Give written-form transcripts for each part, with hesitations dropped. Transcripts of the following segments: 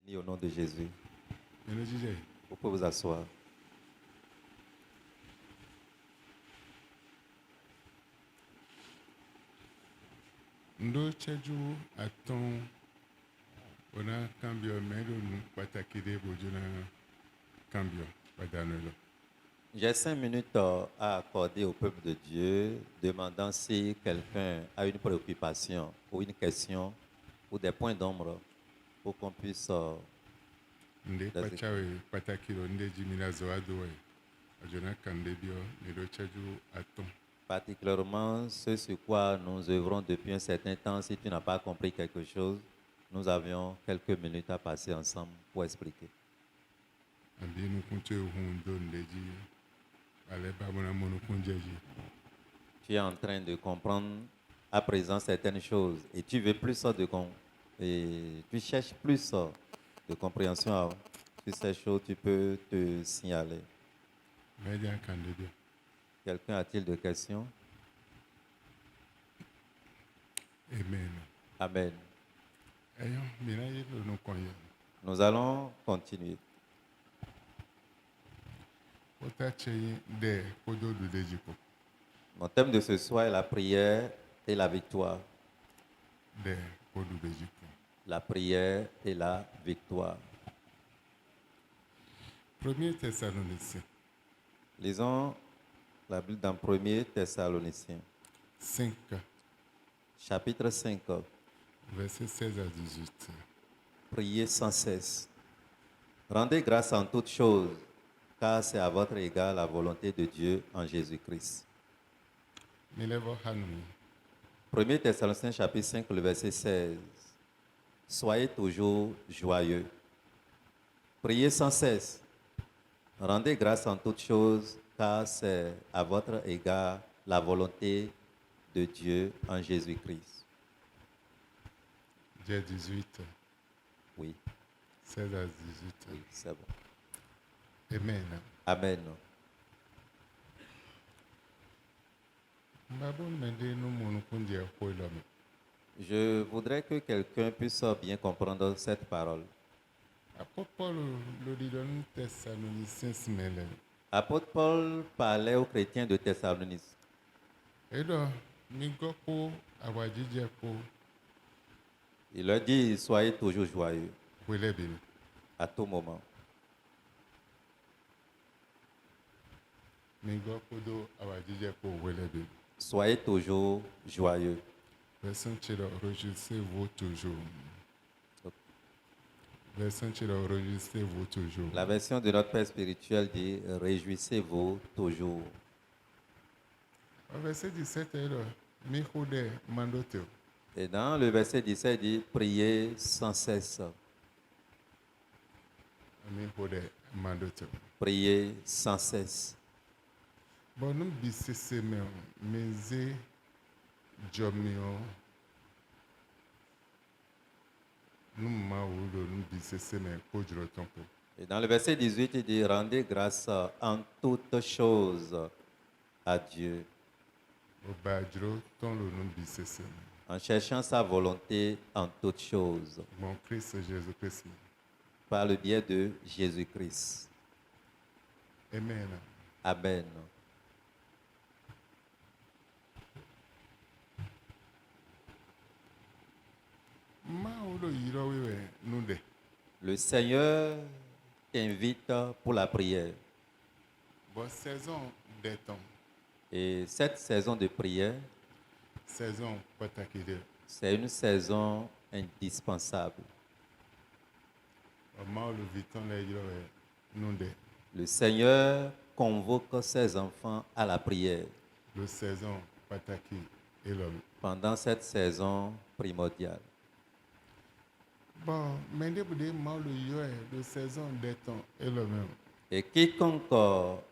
Ni au nom de Jésus. Nínú jíjẹ yìí. Vous pouvez vous asseoir. Ndo chẹ́jú àtọ́n ọ̀nà kàmbíọ̀ mẹ́lòó pàtàkì dé bójú náà kàmbíọ̀ pàdánù lọ. J'ai 5 minutes à accorder au peuple de Dieu, demandant si quelqu'un a une préoccupation ou une question ou des points d'ombre pour qu'on puisse... Ndé pàcháwé pàtàkì lọ ndé jìmìlà zọ́wádùwẹ̀ àjọ̀nà kàndébíọ̀ nílò chẹ́jú àtọ́n. Particulièrement ce sur quoi nous œuvrons depuis un certain temps. Si tu n'as pas compris quelque chose, nous avions quelques minutes à passer ensemble pour expliquer. Àbí inú kún tó ehun ndó ndé jí alẹ́ bá mọ́nà mọ́nú kún jẹ́jì. Tu es en train de comprendre à présent certaines choses et tu veux plus et tu cherches plus de compréhension sur ces choses, tu peux te signaler. Mẹ́jà kàndébíọ̀. Quelqu'un a-t-il des questions? Amen. Amen. Ẹ̀yọ́ mìíràn yìí ló ń kọ́ yẹn. Nous allons continuer. Ó tá ṣe dẹ́ kódó dùdé jìpọ̀. Mon thème de ce soir est la prière et la victoire. Dẹ́ kódó dùdé jìpọ̀. La prière et la victoire. 1 Thessaloniciens Lisons la Bible dans 1 Thessaloniciens, 5, chapitre 5. versets 16 à 18. Priez sans cesse. Rendez grâce en toutes choses, car c'est à votre égard la volonté de Dieu en Jésus-Christ. Milevo Hanumi, 1 Thessaloniciens, chapitre 5, le verset 16. Soyez toujours joyeux. Priez sans cesse. Rendez grâce en toutes choses, car c'est à votre égard la volonté de Dieu en Jésus-Christ. j'ai 18, Oui, 16 à 18. oui, c'est bon. Amen. Amen. Mbabon mende no monukundi ya koilome. Je voudrais que quelqu'un puisse bien comprendre cette parole. Apôtre Paul le dit dans Thessaloniciens smele. Apôtre Paul parlait aux chrétiens de Thessalonique. Et donc, migopo awajijeko Il leur dit, soyez toujours joyeux welebini. à tout moment. Migopo do awajijeko welebini. Soyez toujours joyeux. Verset chilo réjouissez-vous toujours. Verset chilo réjouissez-vous toujours. La version de notre Père spirituel dit, réjouissez-vous toujours. Verset 17 est là. Mihude mandoteo. Et dans le verset 17, il dit, priez sans cesse. Mihude mandoteo. Priez sans cesse. Bon, nous bisese meze jomio. Nous maoulo nous bisese me kojro tompo. Et dans le verset 18, il dit, rendez grâce en toutes choses à Dieu, Obadro ton lo nous bisese. en cherchant sa volonté en toutes choses, Mon Christ Jésus-Christ. par le biais de Jésus-Christ. Amen. Amen. Maoulo yiro wewe nous de. Le Seigneur t'invite pour la prière. Bon saison des temps. Et cette saison de prière, Saison patakide. c'est une saison indispensable. Maoulo viton le yiro nous de. Le Seigneur convoque ses enfants à la prière Le saison pataki et l'homme. pendant cette saison primordiale. Bon, mais de maoulo yiro le saison des temps et l'homme. Et quiconque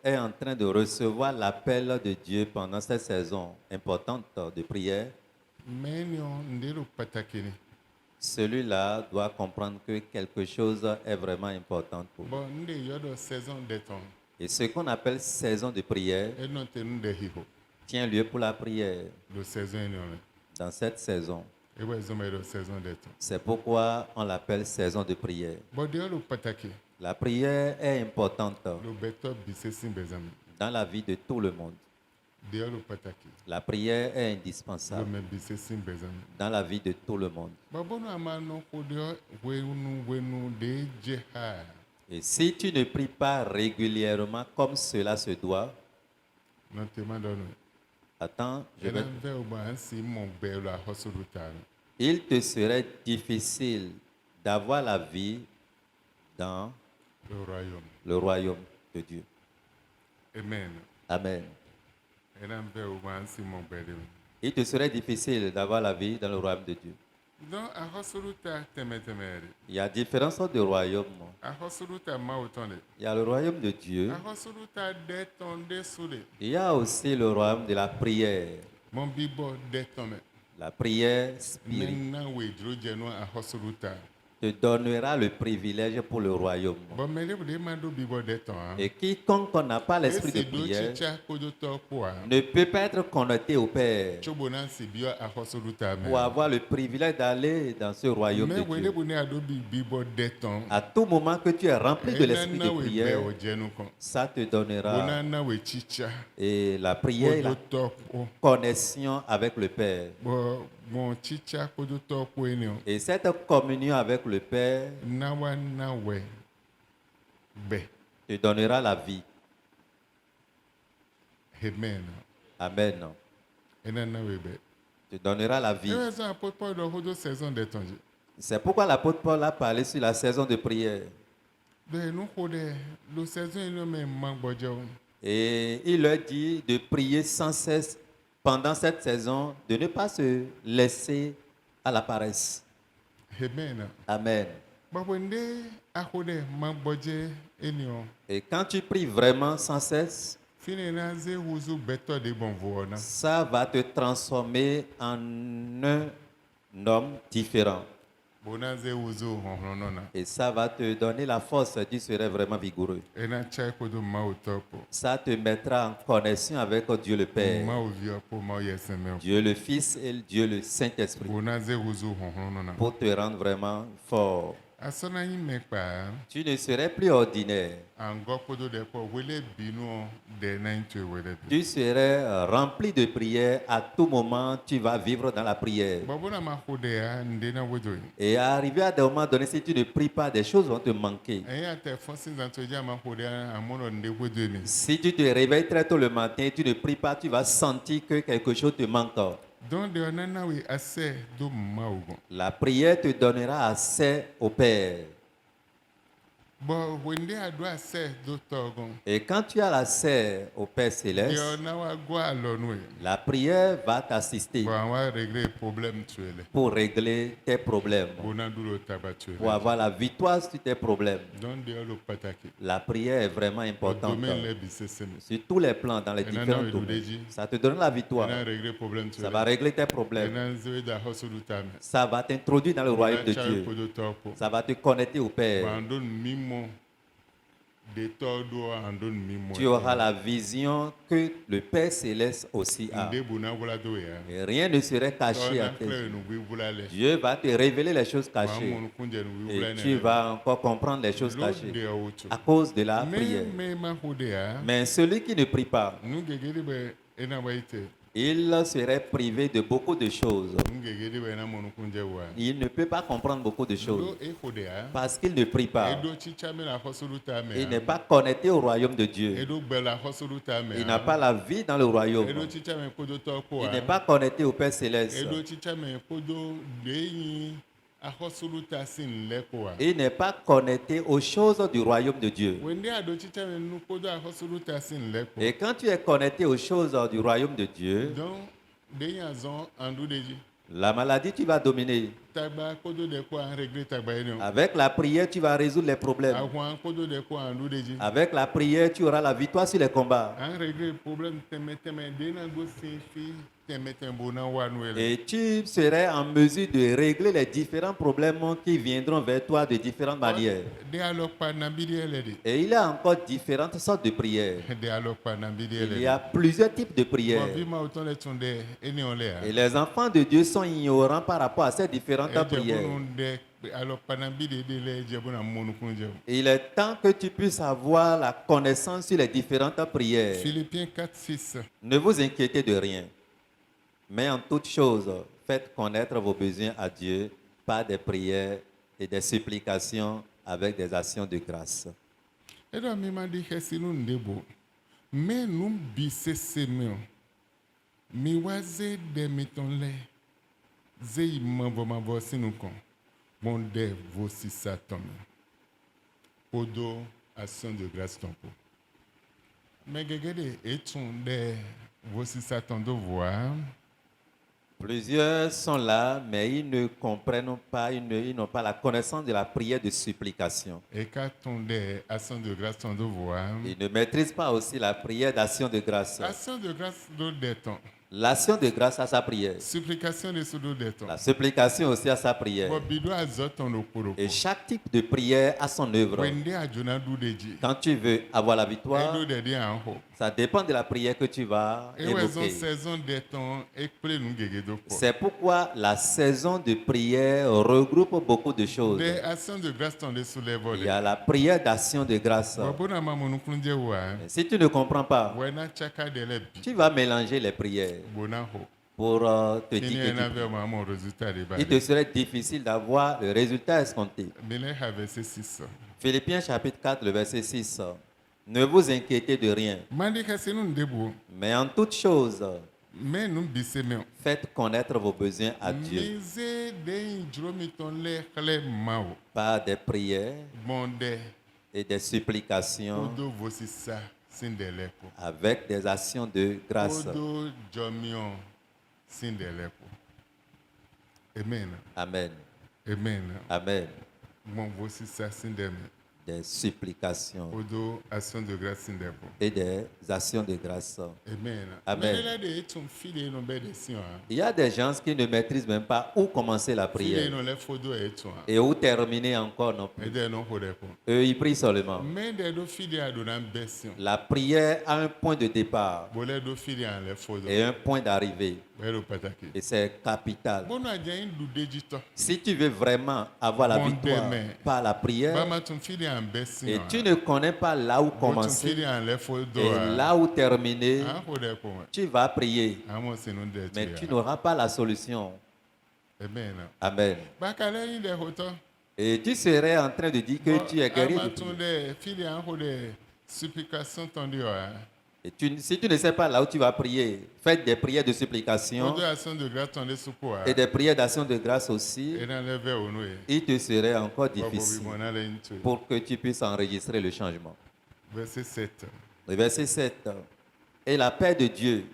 est en train de recevoir l'appel de Dieu pendant cette saison importante de prière, Mais non, ndelo patakini. celui-là doit comprendre que quelque chose est vraiment important pour lui. Bon, nde yodo saison des temps. Et ce qu'on appelle saison de prière Et non te nous de hiho. tient lieu pour la prière. Le saison est non. Dans cette saison, e wa zoma do saison d'être C'est pourquoi on l'appelle saison de prière. bo de lo pataki La prière est importante lo beto bisesin bezam dans la vie de tout le monde. de lo pataki La prière est lo indispensable me bisesin bezam dans la vie de tout le monde. bo bono amano ko de wenu de jeha Et si tu ne pries pas régulièrement comme cela se doit, no te mandano attends, je e vais... na ve o ba ansi mo be lo hospital il te serait difficile d'avoir la vie dans le royaume le royaume de Dieu. amen Amen. e na ve o ba ansi mo be de Il te serait difficile d'avoir la vie dans le royaume de Dieu. donc a hospital temetemere Il y a différentes sortes de royaumes. a hospital ma autant de Il y a le royaume de Dieu. a hospital de ton de soude Il y a aussi le royaume de la prière. mon bibo de ton La prière spirituelle maintenant we dro jeno a hospital te donnera le privilège pour le royaume. bon mais de mando bibo de ton Et quiconque n'a pas l'esprit de ese do prière chicha ko do to kwa ne peut pas être connecté au Père chobona si bio a hospital pour avoir le privilège d'aller dans ce royaume mais de we Dieu. de boni ado bibo de ton À tout moment que tu es rempli de l'esprit de we be prière, o jenu kon ça te donnera bona na we chicha et la ko prière, do la to ko connexion avec le Père. bon chicha ko do to ko eni o Et cette communion avec le Père na wa na we be te donnera la vie. amen Amen. ena na we be Te donnera la vie. e ça apôtre Paul do hodo saison de ton C'est pourquoi l'apôtre Paul a parlé sur la saison de prière. de no ko de lo saison eno me magbojo Et il leur dit de prier sans cesse pendant cette saison, de ne pas se laisser à la paresse. amen Amen. babo nde akode magboje eni o Et quand tu pries vraiment sans cesse, fini na ze wuzu beto de bon voona ça va te transformer en un homme différent. bona ze wuzu honhono na Et ça va te donner la force, tu serais vraiment vigoureux. ena chai ko do ma utopo Ça te mettra en connexion avec Dieu le Père, ma ovio po ma yeseme Dieu le Fils et Dieu le Saint-Esprit, bona ze wuzu honhono na pour te rendre vraiment fort. asona yin me pa Tu ne serais plus ordinaire. ango ko do de po wele binu de na ntwe wele bi Tu serais rempli de prière. À tout moment, tu vas vivre dans la prière. babo na ma ko de ya nde na wodo Et arrivé à des moments donnés, si tu ne pries pas, des choses vont te manquer. eya te fonsin zanto ja ma ko de ya amono nde wodo ni Si tu te réveilles très tôt le matin et tu ne pries pas, tu vas sentir que quelque chose te manque. donc de onana we ase do ma ugo La prière te donnera accès au Père. bo wende ado ase do togon Et quand tu as l'accès au Père de céleste, ona wa go alonu e la prière va t'assister bo wa régler problème tuele pour régler tes problèmes, bona duro taba tuele pour avoir la victoire sur tes problèmes. donc de lo pataki La prière est vraiment importante domaine le bisesem sur tous les plans, dans les Ena différents na domaines. wedudeji. Ça te donne la victoire. ena régler problème Ça tuele va régler tes problèmes. ena nzewe da hosulu tame Ça va t'introduire dans le royaume de chai Dieu. ko do topo Ça va te connecter au Père. bandon mimo de todo andon mimo Tu auras la vision que le Père céleste aussi a. nde bona wala do ya Et rien ne serait caché à na tes kle yeux. no wi bulale Dieu va te révéler les choses wa cachées. mon kunje no wi Et bulale tu vas encore comprendre les choses lo cachées de ocho à cause de la prière. me ma ko de ya Mais celui qui ne prie pas, nu gegede be ena waite il serait privé de beaucoup de choses. nu gegede be ena mon kunje wa Il ne peut pas comprendre beaucoup de choses do e ko de ya parce qu'il ne prie pas. edo chicha me la hosulu tame Il n'est pas connecté au royaume de Dieu. edo bela hosulu tame Il n'a pas la vie dans le royaume. edo chicha me ko do to ko Il n'est pas connecté au Père céleste. edo chicha me ko do leyin ahosulu tasin le ko Il n'est pas connecté aux choses du royaume de Dieu. wende ado chicha me nu ko do ahosulu tasin le ko Et quand tu es connecté aux choses du royaume de Dieu, donc de yazon andu deji la maladie, tu vas dominer. tagba kodo de ko an régler tagba eno Avec la prière, tu vas résoudre les problèmes. ahwan kodo de ko an ludeji Avec la prière, tu auras la victoire sur les combats. an régler problème teme dena go fi teme bona wanwele Et tu serais en mesure de régler les différents problèmes qui viendront vers toi de différentes manières. de alok pa na bidele de Et il y a encore différentes sortes de prières. de alok pa na bidele Il y a plusieurs types de bon prières. vi ma autant le tunde eni on le Et les enfants de Dieu sont ignorants par rapport à ces différentes prières. de alok pa na bidele de le jebuna monu kunje Il est temps que tu puisses avoir la connaissance sur les différentes prières. Philippiens 4:6 Ne vous inquiétez de rien, mais en toute chose, faites connaître vos besoins à Dieu par des prières et des supplications avec des actions de grâce. edo mi ma di hesinu ndebo me num bi sesemeo mi waze de mitonle ze imavo mavo sinu kon bon de vosi satom podo action de grâce tompo mais gegede etun de vosi satom do voir Plusieurs sont là, mais ils ne comprennent pas, ils n'ont pas la connaissance de la prière de supplication. et quand on de action de grâce ton do voir Ils ne maîtrisent pas aussi la prière d'action de grâce. action de grâce do de ton L'action de grâce à sa prière. supplication de sous de ton La supplication aussi à sa prière. bon bido azoton no poro Et chaque type de prière a son œuvre. wende ajona do deji Quand tu veux avoir la victoire, edo de dia anho ça dépend de la prière que tu vas et ouais son évoquer. saison de ton et ple nu gege do ko C'est pourquoi la saison de prière regroupe beaucoup de choses. de action de grâce ton de soulève Il y a la prière d'action de grâce. bon bona mamu nu kunje wa Si tu ne comprends pas, wena chaka de le bi tu vas mélanger les prières bona ho pour te kini dire que ena ve mamu résultat de ba il te serait difficile d'avoir le résultat escompté. bele have 6 Philippiens chapitre 4, le verset 6. Ne vous inquiétez de rien, mandi kasinu ndebo mais en toute chose, mais nous biseme faites connaître vos besoins à Dieu mise de dromi ton le khle mao par des prières bonde et des supplications odo vosi sa sindele ko avec des actions de grâce. odo jomion sindele ko amen Amen. amen Amen. mon vosi sa sindeme Des supplications odo action de grâce sindele ko et des actions de grâce. amen Amen. mais là de ton fille no be de sion Il y a des gens qui ne maîtrisent même pas où commencer la fille prière no le fodo et ton et où terminer encore non et plus. de no hode ko Eux, ils prient seulement. mais de do fille adona besion La prière a un point de départ bolé do fille en le fodo et un point d'arrivée. wero pataki Et c'est capital. bono ajain du dejito Si tu veux vraiment avoir la Bon victoire demain. par la prière bama ton fille en besion et tu ne connais pas là où ton commencer fille en le fodo et là où terminer, ah hode ko tu vas prier, amo sinu de mais tu n'auras pas la solution. amen Amen. bakale yin de hoto Et tu serais en train de dire que tu es guéri. ama ton de fille en hode supplication ton dio Et si tu ne sais pas là où tu vas prier, faites des prières de supplication odo action de grâce ton de suko et des prières d'action de grâce aussi. et dans le ver onu e Il te serait encore bobo bi difficile mona le into pour que tu puisses enregistrer le changement. verset 7 Le verset 7. Et la paix de Dieu,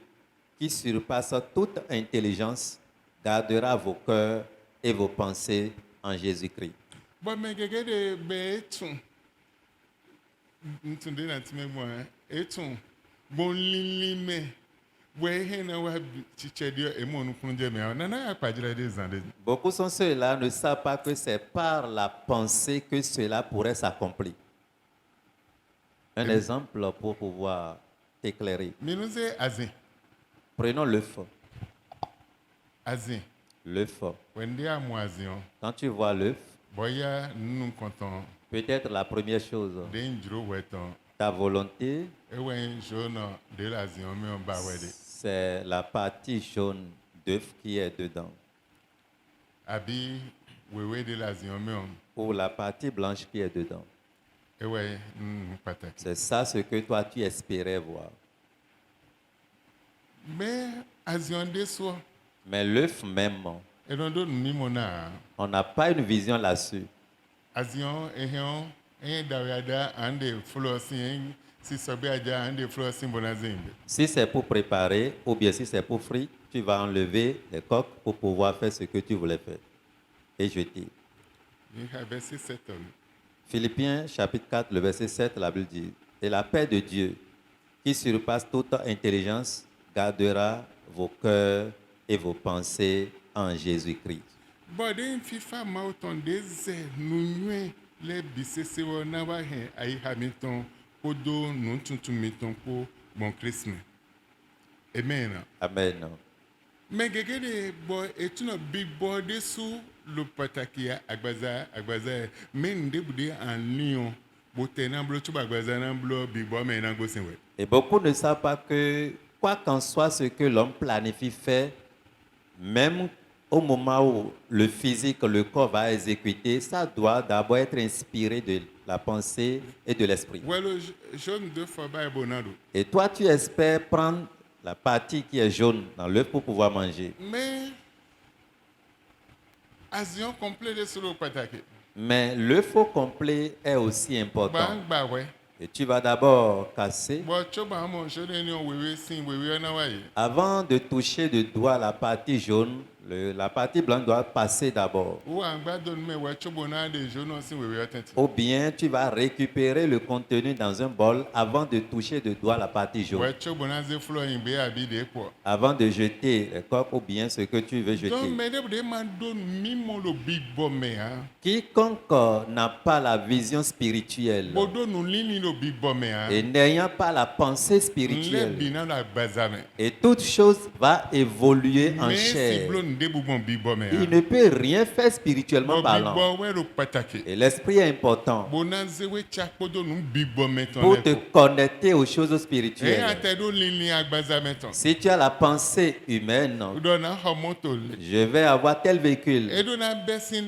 qui surpasse toute intelligence, gardera vos cœurs et vos pensées en Jésus-Christ. bon me gege de be etun ntunde na time mo etun bon lilime we he na wa chiche dio e mo nu kunje me na na apajira de zande Beaucoup sont ceux-là ne savent pas que c'est par la pensée que cela pourrait s'accomplir. Un exemple pour pouvoir t'éclairer. minuze azin Prenons l'œuf. azin L'œuf. wende amu azin Quand tu vois l'œuf, boya nu konton peut-être la première chose, de njro weton ta volonté, e we jono de la azin me on ba wede c'est la partie jaune d'œuf qui est dedans. abi wewe de la azin me on Ou la partie blanche qui est dedans. e we pataki C'est ça ce que toi tu espérais voir. mais azin de so Mais l'œuf même, e don do ni mona on n'a pas une vision là-dessus. azion ehion dawada ande flossing si sobe aja ande flossing bonazimbe Si c'est pour préparer ou bien si c'est pour frire, tu vas enlever les coques pour pouvoir faire ce que tu voulais faire. et jeté. Verset 7. Philippiens chapitre 4, le verset 7, la Bible dit, « Et la paix de Dieu, qui surpasse toute intelligence, gardera vos cœurs et vos pensées en Jésus-Christ. » Bode FIFA mauton deze nunywe le bisese wo na wa hen ai hamiton kodo nun tuntun miton ko bon Christmas. Amen. Amen. Mais gege bo etuno big bode su lo pataki agbaza mais ndebude en lion bo tenamblo tu agbaza namblo big bo mais nango senwe. Et beaucoup ne savent pas que, quoi qu'en soit ce que l'homme planifie faire, même au moment où le physique, le corps va exécuter, ça doit d'abord être inspiré de la pensée et de l'esprit. Well, jaune de fois ba bonado. Et toi, tu espères prendre la partie qui est jaune dans l'œuf pour pouvoir manger. Mais asion complet de solo pataki. Mais l'œuf au complet est aussi important. Bang ba ouais. Et tu vas d'abord casser. Bo choba mo jode ni on wewe sin wewe na wa yi. Avant de toucher de doigt la partie jaune, la partie blanche doit passer d'abord. Ou angba don me we chobo na de jono sin wewe atenti. Ou bien tu vas récupérer le contenu dans un bol avant de toucher de doigt la partie jaune. We chobo na ze flow in be abi de ko. Avant de jeter les coques ou bien ce que tu veux jeter. Donc me de man don mi mo lo big bomb me ha. Quiconque n'a pas la vision spirituelle Bodo nu lini lo big bomb me ha. et n'ayant pas la pensée Le spirituelle, bina la bazame. et toute chose va évoluer en Mais si chair. blon de bubon big bomb me Il ha. ne peut rien faire spirituellement Big parlant. bomb we lo pataki. Et l'esprit est important Bonanze we chakodo nu big bomb me ton pour te le. connecter aux choses Et spirituelles. atedo lini agbazame ton. Si tu as la pensée humaine, Dona homoto. je vais avoir tel véhicule, Et dona besin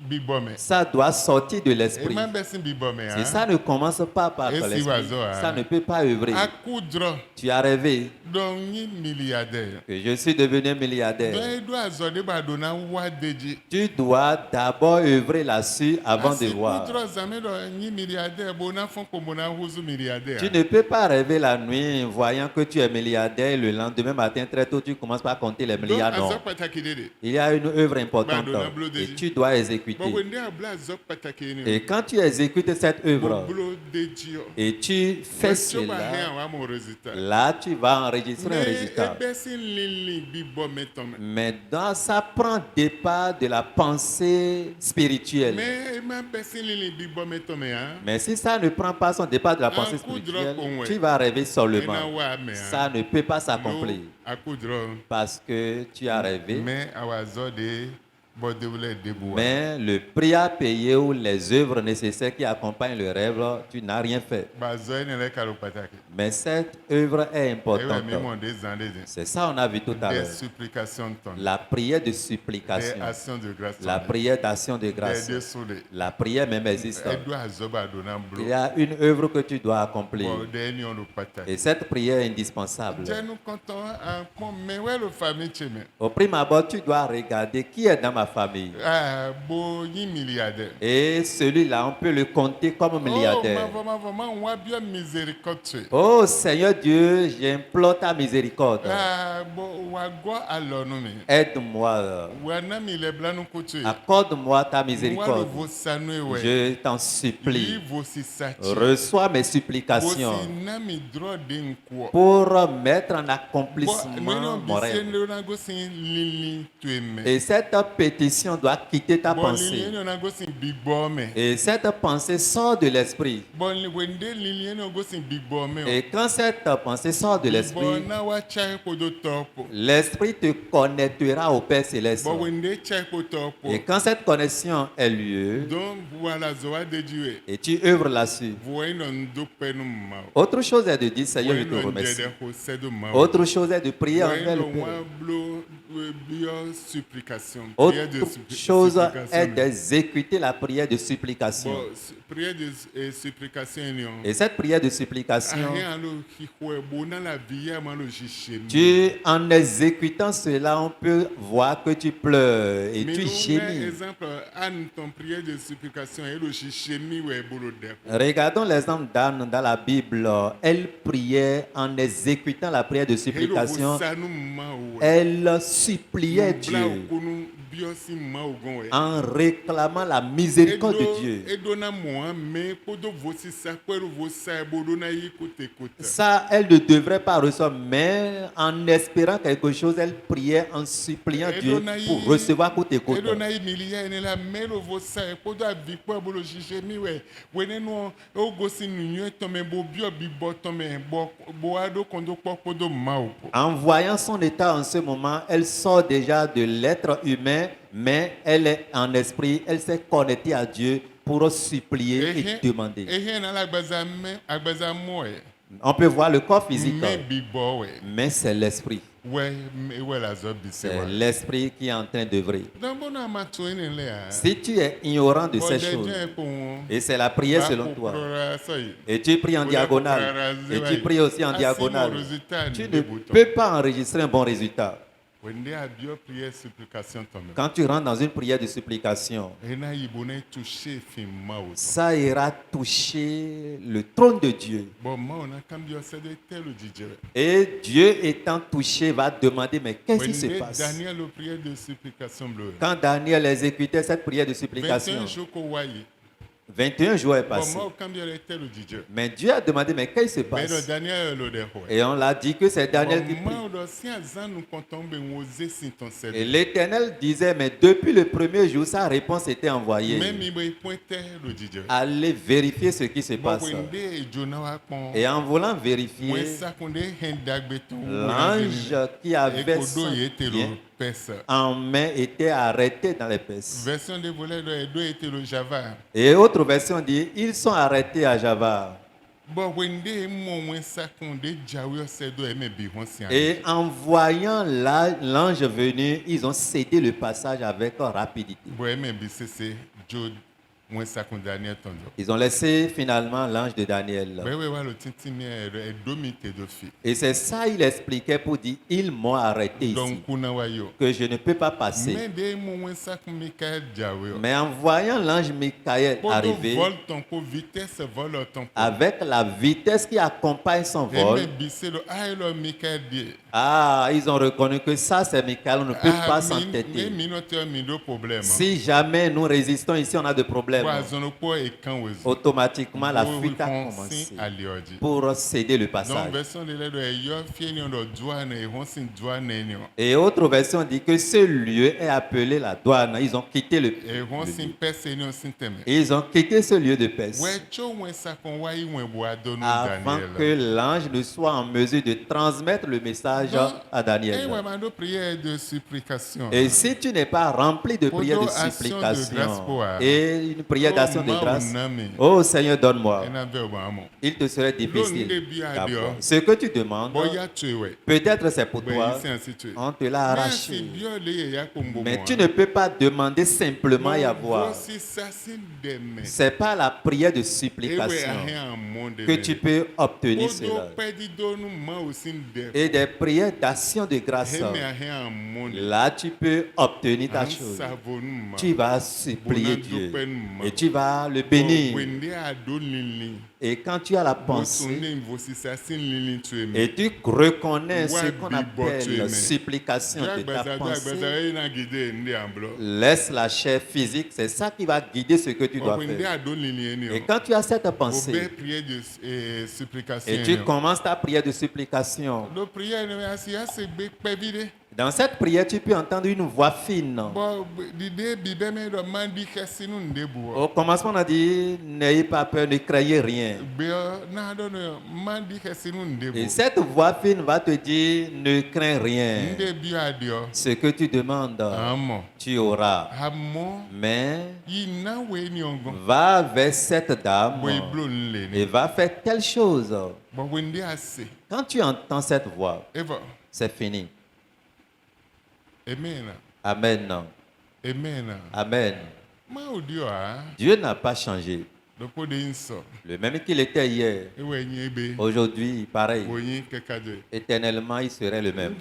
big bomb me. ça doit sortir de Et l'esprit. man besin big bomb me ha. Si ça ne commence pas par Et si l'esprit, oiseau, hein. ça ne peut pas œuvrer. A coudre Tu as rêvé donc ni milliardaire. que je suis devenu Donc milliardaire. il doit azode ba dona wa deji. Tu dois d'abord œuvrer là-dessus avant de voir. Coudre zame do ni milliardaire bona fon ko bona huzu milliardaire. Tu ne peux pas rêver la nuit voyant que tu es milliardaire et le lendemain matin très tôt tu commences par compter les Donc milliards. Non. azop pataki dede. Il y a une œuvre importante Bah, donne-le et déjà. tu dois exécuter. Bon wende abla azop pataki ni. Et quand tu exécutes cette œuvre Blo deji yo. et tu fais Choba cela, hen wa mo résultat. là tu vas enregistrer un Mais résultat. ebesin lili bi bo meton. Mais ça prend départ de la pensée spirituelle. Mais ma besin lili bi bo meton me ha. Mais si ça ne prend pas son départ de la pensée coup de spirituelle, rock, ouais. tu vas rêver Ena seulement. wa me ha. Ça ne peut pas s'accomplir A coudre. parce que tu as rêvé. Mais awazode bo de debu. Mais le prix à payer ou les œuvres nécessaires qui accompagnent le rêve, tu n'as rien fait. Ba zo ne le kalo pataki. Mais cette œuvre est Et importante. oui, mais des années. C'est ça on a vu tout à Des l'heure. supplications de ton. La prière de Des supplication, actions de grâce. la prière d'action de grâce, Des désolés. la prière même existe. Elle doit azoba donner un Il bleu. y a une œuvre que tu dois accomplir. Bon, dernier on le partage. Et cette prière est indispensable. Tiens, nous comptons un point, mais où est le famille chez moi? Au prime abord, tu dois regarder qui est dans ma famille. Ah, bon, il milliardaire. Et celui-là, on peut le compter comme milliardaire. Oh, vraiment, on a bien miséricorde. Oh Seigneur Dieu, j'implore ta miséricorde. Ah, bon, on a quoi alors nous? Aide-moi. On a mis les blancs nous côté. Accorde-moi ta On a le miséricorde. vos sanoué, ouais. Je t'en Lui, supplie. vos si sati. Reçois mes Vos supplications si nami droit d'un quoi. pour mettre en accomplissement mon rêve. Et cette pétition doit quitter ta pensée. Et cette pensée sort de l'esprit. Et quand cette pensée sort de l'esprit, l'esprit te connectera au Père Céleste. Et quand cette connexion a lieu, et tu œuvres là-dessus, autre chose est de dire, Seigneur, je te remercie. Autre chose est de prier envers le Père. Autre chose est d'exécuter la prière de supplication. Et cette prière de supplication, en exécutant cela, on peut voir que tu pleures et tu gémis. Regardons l'exemple d'Anne dans la Bible. Elle priait en exécutant la prière de supplication. Elle suppliait Dieu. dio si ma ogon we. en réclamant la miséricorde de Dieu. Edona mo me podo vosi sa kwero vosa bodona yi kote kote. Ça, elle ne devrait pas recevoir, mais en espérant quelque chose, elle priait en suppliant Dieu pour recevoir côté côté. Edona yi milia ene la melo vosa podo avikpo bolo jije mi we. Wene no ogosi nunyo tome bo bio bibo tome bo ado kondo podo mao. En voyant son état en ce moment, elle sort déjà de l'être humain, mais elle est en esprit, elle s'est connectée à Dieu pour supplier et demander. On peut voir le corps physique, mais c'est l'esprit. C'est l'esprit qui est en train d'œuvrer. Si tu es ignorant de ces choses, et c'est la prière selon toi, et tu pries en diagonale, et tu pries aussi en diagonale, tu ne peux pas enregistrer un bon résultat. Quand tu rentres dans une prière de supplication, ça ira toucher le trône de Dieu. Et Dieu étant touché va demander, mais qu'est-ce qui se passe? Quand Daniel exécutait cette prière de supplication, 21 jours est passé. Mais Dieu a demandé, mais qu'est-ce qui se passe? Et on l'a dit que c'est Daniel qui prie. Et l'Éternel disait, mais depuis le premier jour, sa réponse était envoyée. Allez vérifier ce qui se passe. Et en voulant vérifier, l'ange qui avait son bien en main était arrêté dans les pèces. Et autre version dit, ils sont arrêtés à Java. Et en voyant l'ange venu, ils ont cédé le passage avec rapidité. Ils ont laissé finalement l'ange de Daniel. Et c'est ça il expliquait pour dire, ils m'ont arrêté ici, que je ne peux pas passer. Mais en voyant l'ange Michael arriver, avec la vitesse qui accompagne son vol, ils ont reconnu que ça c'est Michael, on ne peut pas s'entêter. Si jamais nous résistons ici, on a des problèmes. Automatiquement, la fuite a commencé pour céder le passage. Et autre version dit que ce lieu est appelé la douane. Ils ont quitté le lieu. Ils ont quitté ce lieu de paix avant que l'ange ne soit en mesure de transmettre le message à Daniel. Et si tu n'es pas rempli de prières de supplication et une prière d'action de grâce, oh Seigneur, donne-moi, il te serait difficile d'avoir. Ce que tu demandes, peut-être c'est pour toi, on te l'a arraché. Mais tu ne peux pas demander simplement y avoir. C'est pas la prière de supplication que tu peux obtenir cela. Et des prières d'action de grâce, là tu peux obtenir ta chose. Tu vas supplier Dieu et tu vas le bénir. Et quand tu as la pensée et tu reconnais ce qu'on appelle supplication de ta pensée, laisse la chair physique, c'est ça qui va guider ce que tu dois faire. Et quand tu as cette pensée et tu commences ta prière de supplication, dans cette prière, tu peux entendre une voix fine. Au commencement, on a dit, n'ayez pas peur, ne craignez rien. Et cette voix fine va te dire, ne crains rien. Ce que tu demandes, tu auras. Mais va vers cette dame et va faire telle chose. Quand tu entends cette voix, c'est fini. Amen. Amen. Amen. Amen. Dieu n'a pas changé. Le même qu'il était hier, aujourd'hui, pareil. Éternellement, il serait le même.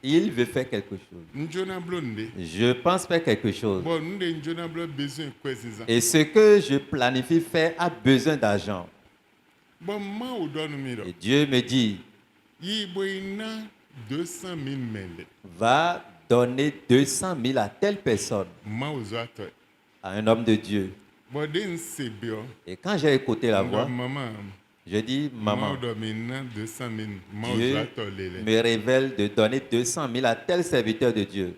Il veut faire quelque chose. Je pense faire quelque chose. Et ce que je planifie faire a besoin d'argent. Et Dieu me dit, 200 000 mètres. va donner 200 000 à telle personne, ma ozo ato à un homme de Dieu. bode nse bio Et quand j'ai écouté la voix, maman je dis, maman, Maman mina 200 000 ma ozo Dieu ato lele me révèle de donner 200 000 à tel serviteur de Dieu.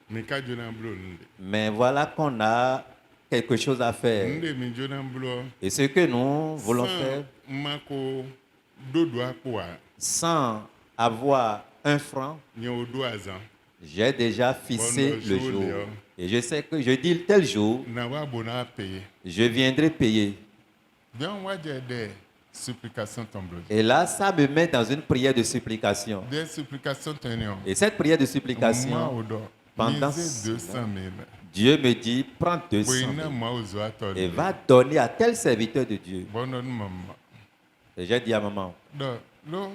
me ka jona blo nde Mais voilà qu'on a quelque chose à faire. nde mi jona blo Et ce que nous voulons faire, mako dodo akwa sans avoir un franc, nye odo azan j'ai déjà fixé Bon, le jour, jour. Léon. Et je sais que je dis tel jour, na wa bona payer je viendrai payer. bien wa je des supplications tombent Et là, ça me met dans une prière de supplication. des supplications tenions Et cette prière de ma supplication, odo pendant mise 200 000 Dieu me dit, prends 200 boina 000 ma ozo ato et lele va donner à tel serviteur de Dieu. bonon maman Et j'ai dit à maman, do lo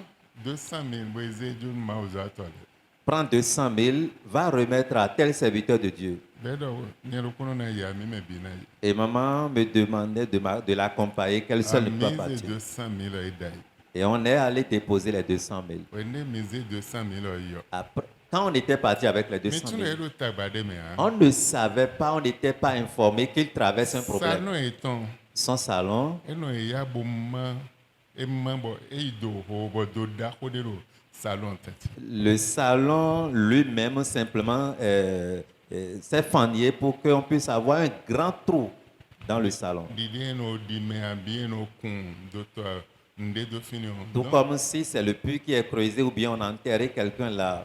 200 000 boise jun ma ozo ato lele prends 200 000, va remettre à tel serviteur de Dieu. bedo nyelo kuno na ya mi me bina Et maman me demandait de l'accompagner, qu'elle seule ne peut pas mise partir. 200 000 edai Et on est allé déposer les 200 000. wende mise 200 000 yo Après, quand on était parti avec les mais 200 tu 000, ne tagbade me hein on ne savait pas, on n'était pas informé qu'il traverse un problème. salon étant Son salon, eno ya bomma e mambo e do ho bo do da ho de lo salon tête le salon lui-même simplement s'est fendu pour qu'on puisse avoir un grand trou dans le salon. didi no di me abi no kun docteur nde do fini Tout comme si c'est le puits qui est creusé ou bien on a enterré quelqu'un là.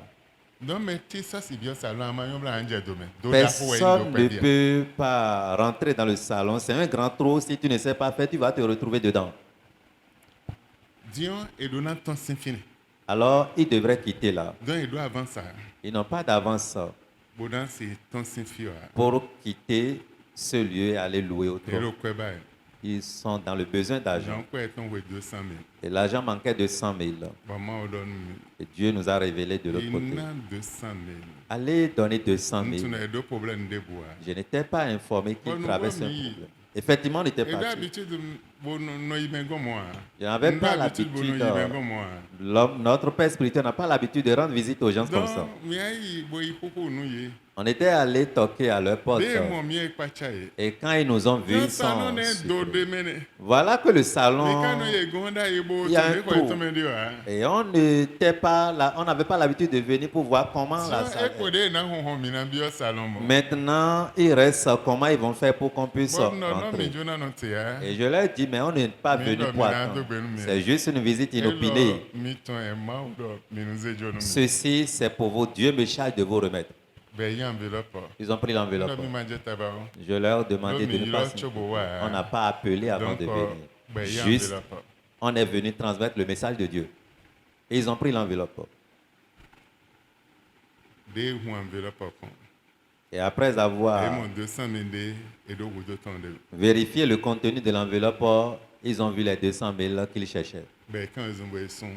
donc mais ti ça c'est bien salon amayon bla anje do me do da ho e Personne do ne pe peut pas rentrer dans le salon. C'est un grand trou. Si tu ne sais pas faire, tu vas te retrouver dedans. dion et do na ton sin fini Alors, ils devraient quitter là. donc il doit avancer Ils n'ont pas d'avance bodan c'est ton sin fio pour quitter ce lieu et aller louer et autre. le kweba Ils sont dans le besoin d'argent. j'en quoi ton 200 000 Et l'argent manquait de 100 000. maman o donne Et Dieu nous a révélé de l'autre il côté. n'a 200 000 Allez donner 200 nous 000. on a deux problèmes de bois Je n'étais pas informé qu'il Bon, nous traversait un voyons, problème. Effectivement, on était et parti. d'habitude bon no imengo moi Je n'avais pas d'habitude bon no l'habitude. imengo moi Notre père spirituel n'a pas l'habitude de rendre visite aux gens comme ça. donc mi ai boy koko no ye On était allé toquer à leur porte. de mo mi e pachaye Et quand ils nous ont vus, non ils ça sont non est do surpris. de mene Voilà que le mais salon. quand no ye gonda e bo Il y a un to ko trou. to me dio ah Et on n'était pas là, on n'avait pas l'habitude de venir pour voir comment la so e salle ko est. de na ho mi na bio salon mo Maintenant, il reste comment ils vont faire pour qu'on puisse bon no mi rentrer. jona no te ah Et je leur dis, mais on n'est pas Mais venu non, pour mais là, attendre. donc, mais- C'est juste une visite inopinée. mi ton e ma o do mi nous e jono mi Ceci, c'est pour vous. Dieu me charge de vous remettre. be yan enveloppe Ils ont pris no l'enveloppe. mi manje tabao Je leur ai demandé Non, de mais ne pas il a s'inquiéter. chobo, ouais. On n'a pas appelé avant donc de venir. ben yan Juste, enveloppe on est venu transmettre le message de Dieu. Et ils ont pris l'enveloppe. de hu enveloppe kon Et après et avoir mon 200 000 de et do go do ton de vérifié le contenu de l'enveloppe, ils ont vu les 200 000 qu'ils cherchaient. ben quand ils ont voyé son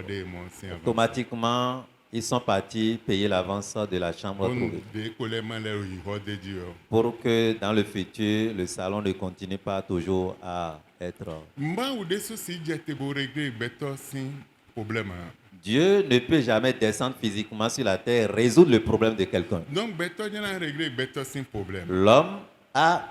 de mon sin avant Automatiquement, ils sont partis payer l'avance de la chambre bon trouvée. de colement le yi ho de dio Pour que dans le futur, le salon ne continue pas toujours à être. mba ou de so si jete bo régler beto sin problème hein. Dieu ne peut jamais descendre physiquement sur la terre et résoudre le problème de quelqu'un. donc beto jana régler beto sin problème L'homme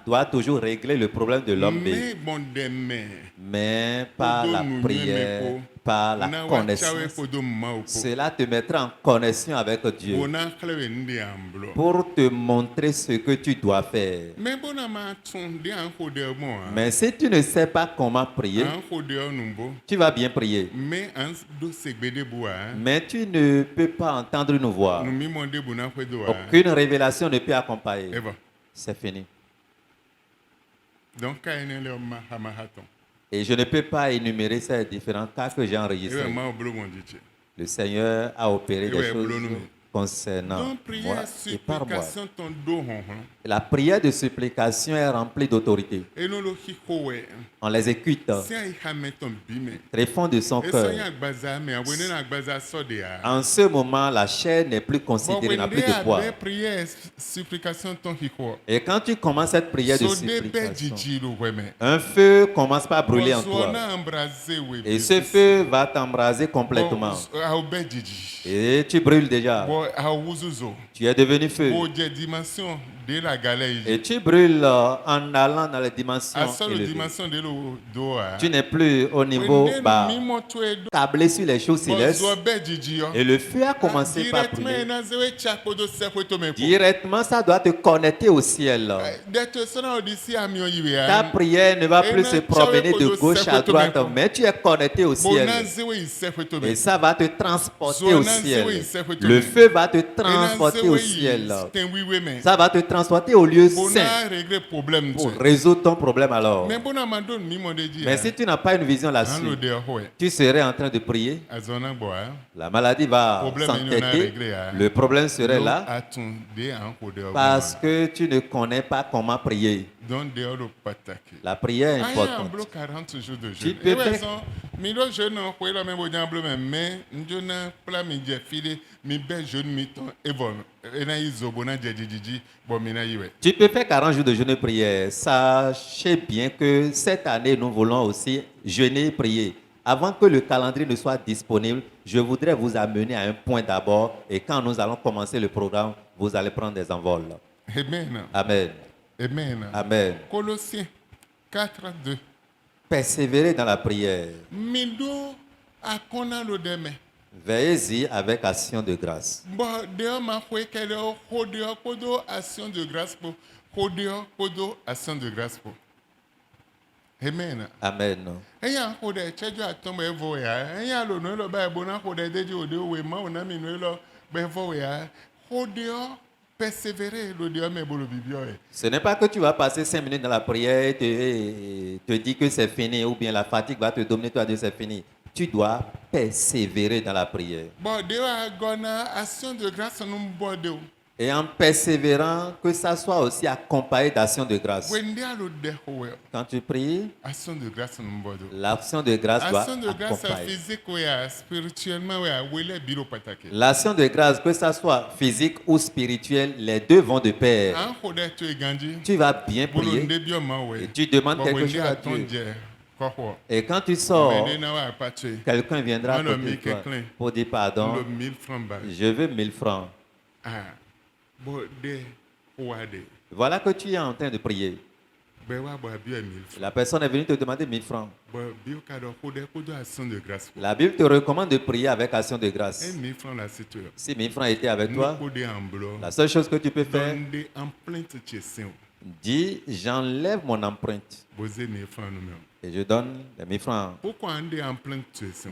doit toujours régler le problème de l'homme B, mais bon demain mais par la prière, par la na wa chawe connaissance. ko do ma o ko Cela te mettra en connexion avec Dieu bona klewe ndi amblo pour te montrer ce que tu dois faire. mais bona ma ton de an ko de mo hein. Mais si tu ne sais pas comment prier, an ko de onumbo tu vas bien prier. mais an do segbede boa Mais tu ne peux pas entendre une voix. nous mi monde bu na kwedo Aucune révélation ne peut accompagner. et bon C'est fini. donc quand il le ma ha ma haton Et je ne peux pas énumérer ces différents cas que j'ai et enregistrés. ma oblo mon dit Le Seigneur a opéré des Ouais, choses boulot, nous. concernant donc moi prière et par moi. supplication ton do hon La prière de supplication est remplie d'autorité. et non lo hi ko we On l'exécute si ai ha meton bime très fond de son et so cœur. ya gbaza me abone na gbaza so de a En ce moment, la chair n'est plus considérée, n'a plus de poids. prière supplication ton hi ko Et quand tu commences cette prière de so de be supplication, jiji lo weme un feu commence par brûler en toi. na embraser we Et ce feu va t'embraser complètement. a be jiji Et tu brûles déjà. bon awuzuzo. Tu es devenu feu. Pour des dimensions de la galère. Et tu brûles en allant dans les dimensions À seule élevées. dimension de l'eau d'oa. Tu n'es plus au niveau bas, Mimo tu es câblé sur les choses célestes. Et le feu a commencé par brûler. Directement, ça doit te connecter au ciel. Ta prière ne va plus se promener de gauche à droite, mais tu es connecté au ciel. Et ça va te transporter au ciel. Le feu va te transporter au ciel. Ça va te transporter au lieu saint pour résoudre ton problème alors. Mais si tu n'as pas une vision là-dessus, tu serais en train de prier. La maladie va s'entêter. Le problème serait là parce que tu ne connais pas comment prier. La prière est importante. Tu peux faire... Tu peux faire 40 jours de jeûne et prière. Sachez bien que cette année, nous voulons aussi jeûner et prier. Avant que le calendrier ne soit disponible, je voudrais vous amener à un point d'abord. Et quand nous allons commencer le programme, vous allez prendre des envols. Amen. Amen. Amen. Amen. Colossiens 4, 2. Persévérez dans la prière. Mido akona lo deme. Veillez-y avec action de grâce. Bon, dehors ma foi qu'elle est hodeo podo action de grâce pour hodeo podo action de grâce pour. Amen. Amen. Eya hode chejo atombo evo ya. Eya lo no lo ba bona hode deji ode we ma ona mi no lo bevo ya. Hodeo persévérer le Dieu mais bolo bibio. Ce n'est pas que tu vas passer 5 minutes dans la prière et te dire que c'est fini ou bien la fatigue va te dominer, toi dire c'est fini. Tu dois persévérer dans la prière. Bon, Dieu a gona action de grâce nous bordeaux. Et en persévérant, que ça soit aussi accompagné d'action de grâce. Quand tu pries, action de grâce nous bordeaux. L'action de grâce doit action de grâce accompagner. Physique ou spirituellement ou patake. L'action de grâce, que ça soit physique ou spirituelle, les deux vont de pair. Tu vas bien prier et tu demandes quelque chose à Dieu. Et quand tu sors, quelqu'un viendra à côté de toi pour dire pardon. Je veux 1000 francs. Voilà que tu es en train de prier. La personne est venue te demander 1000 francs. La Bible te recommande de prier avec action de grâce. Si 1000 francs étaient avec toi, la seule chose que tu peux faire, dis j'enlève mon empreinte et je donne les 1000 francs.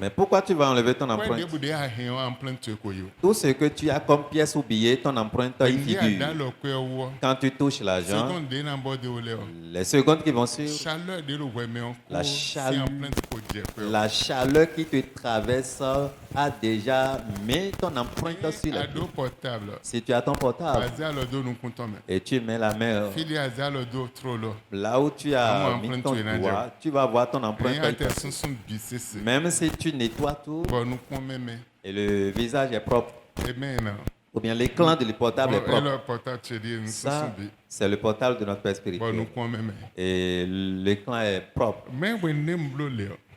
Mais pourquoi tu vas enlever ton empreinte? Tout ce que tu as comme pièce ou billet, ton empreinte y figure. Quand tu touches l'argent, les secondes qui vont suivre, la chaleur qui te traverse a déjà mis ton empreinte sur la portable. Si tu as ton portable et tu mets la main là où tu as mis ton doigt, tu vas voir ton empreinte. Même si tu nettoies tout et le visage est propre, ou bien l'écran de le portable est propre, ça, c'est le portable de notre Père spirituel. Et l'écran est propre.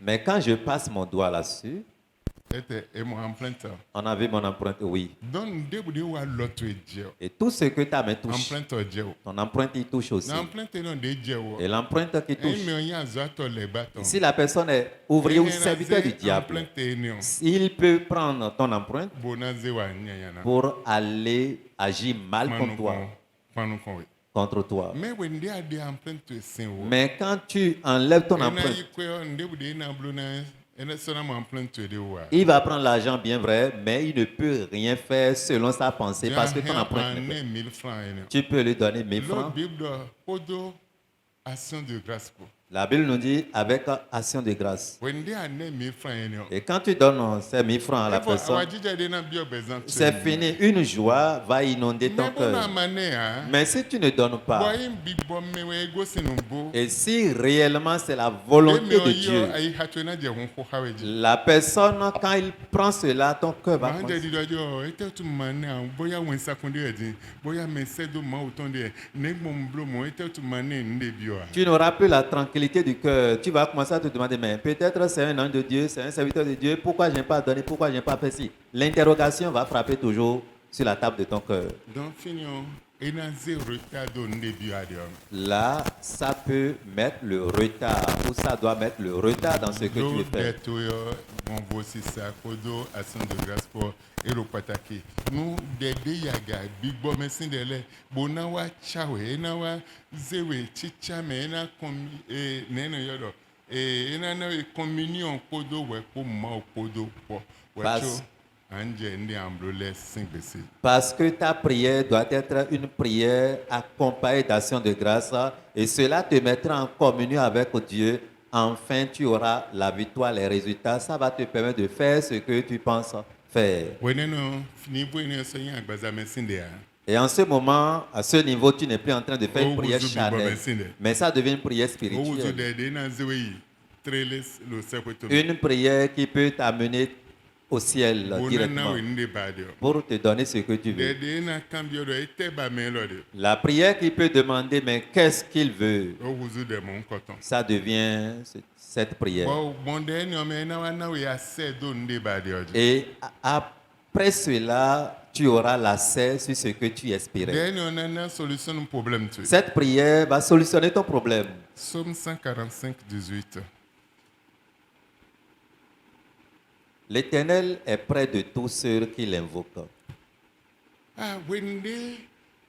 Mais quand je passe mon doigt là-dessus, on a vu mon empreinte, oui. Et tout ce que ta main touche, ton empreinte y touche aussi. Et l'empreinte qui touche, si la personne est ouvrier ou serviteur du diable, il peut prendre ton empreinte pour aller agir mal contre toi. Mais quand tu enlèves ton empreinte, il va prendre l'argent bien vrai, mais il ne peut rien faire selon sa pensée parce que ton empreinte. Tu peux lui donner 1000 francs. La Bible nous dit avec action de grâce. Et quand tu donnes ces 1000 francs à la personne, c'est fini. Une joie va inonder ton cœur. Mais si tu ne donnes pas, et si réellement c'est la volonté de Dieu, la personne, quand il prend cela, ton cœur va penser. Tu n'auras plus la tranquillité du cœur. Tu vas commencer à te demander, mais peut-être c'est un ange de Dieu, c'est un serviteur de Dieu, pourquoi je n'ai pas donné, pourquoi je n'ai pas fait ci? L'interrogation va frapper toujours sur la table de ton cœur. Donc, finion, et n'a zéro retard de début à dire. Là, ça peut mettre le retard, ou ça doit mettre le retard dans ce que tu L'eau veux de faire. Toyo, mon voici ça, Kodo, action de grâce pour Eropataki. Nous, des yaga, big bomb, messin de lait, bonawa, chawe, enawa, zewe, chichame, ena, nene yodo, ena, communion, Kodo, ouais, pour moi, Kodo, pour, ouais, Passe. Anje, ndi ambrole, 5 BC. Parce que ta prière doit être une prière accompagnée d'action de grâce et cela te mettra en communion avec Dieu. Enfin, tu auras la victoire, les résultats. Ça va te permettre de faire ce que tu penses faire. Weneno, niveau, ene, seigneur, baza, messin de ya. Et en ce moment, à ce niveau, tu n'es plus en train de faire une Oh, prière vous oubliez charnelle, pas, merci. mais ça devient une prière Owu spirituelle. de ena zewe yi, treles, lo sekweto. Une prière qui peut t'amener au ciel Bonana directement we nde badio. pour te donner ce que tu veux. De ena kambio do ete ba melode. La prière qui peut demander, mais qu'est-ce qu'il veut? O wuzu de mon coton. Ça devient cette prière. Bon de eni ome ena wana we ase do nde badio. Et après cela, tu auras l'accès sur ce que tu De espérais. eni onana solution no problème tu. Cette prière va solutionner ton problème. Psaume 145, 18. L'Éternel est près de tous ceux qui l'invoquent. Ah, wende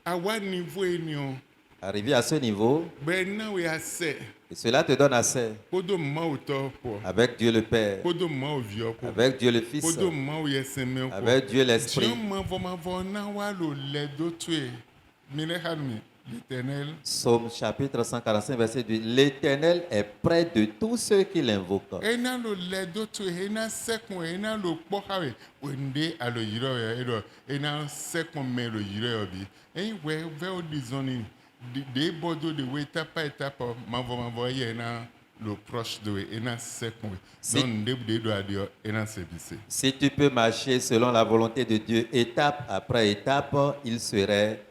awa niveau eni on. Arrivé à ce niveau, Ben na we ase. et cela te donne accès Podo ma uto po. avec Dieu le Père, Podo ma ovio po. avec Dieu le Fils, Podo ma o yeseme po. avec Dieu l'Esprit. Dieu m'envoie na wa lo le do tué. Mine halmi l'Éternel. Psaume chapitre 145, verset 8. L'Éternel est près de tous ceux qui l'invoquent. Ena lo le do tué. Ena sekon. Ena lo pohawe. Wende alo yiro ya edo. Ena sekon me lo yiro ya bi. We o disoni. De bodo de we etapa m'envoie ye ena lo proche de we. Ena sekon. Si- Don de do adio. Ena sebise. Si tu peux marcher selon la volonté de Dieu, étape après étape, il serait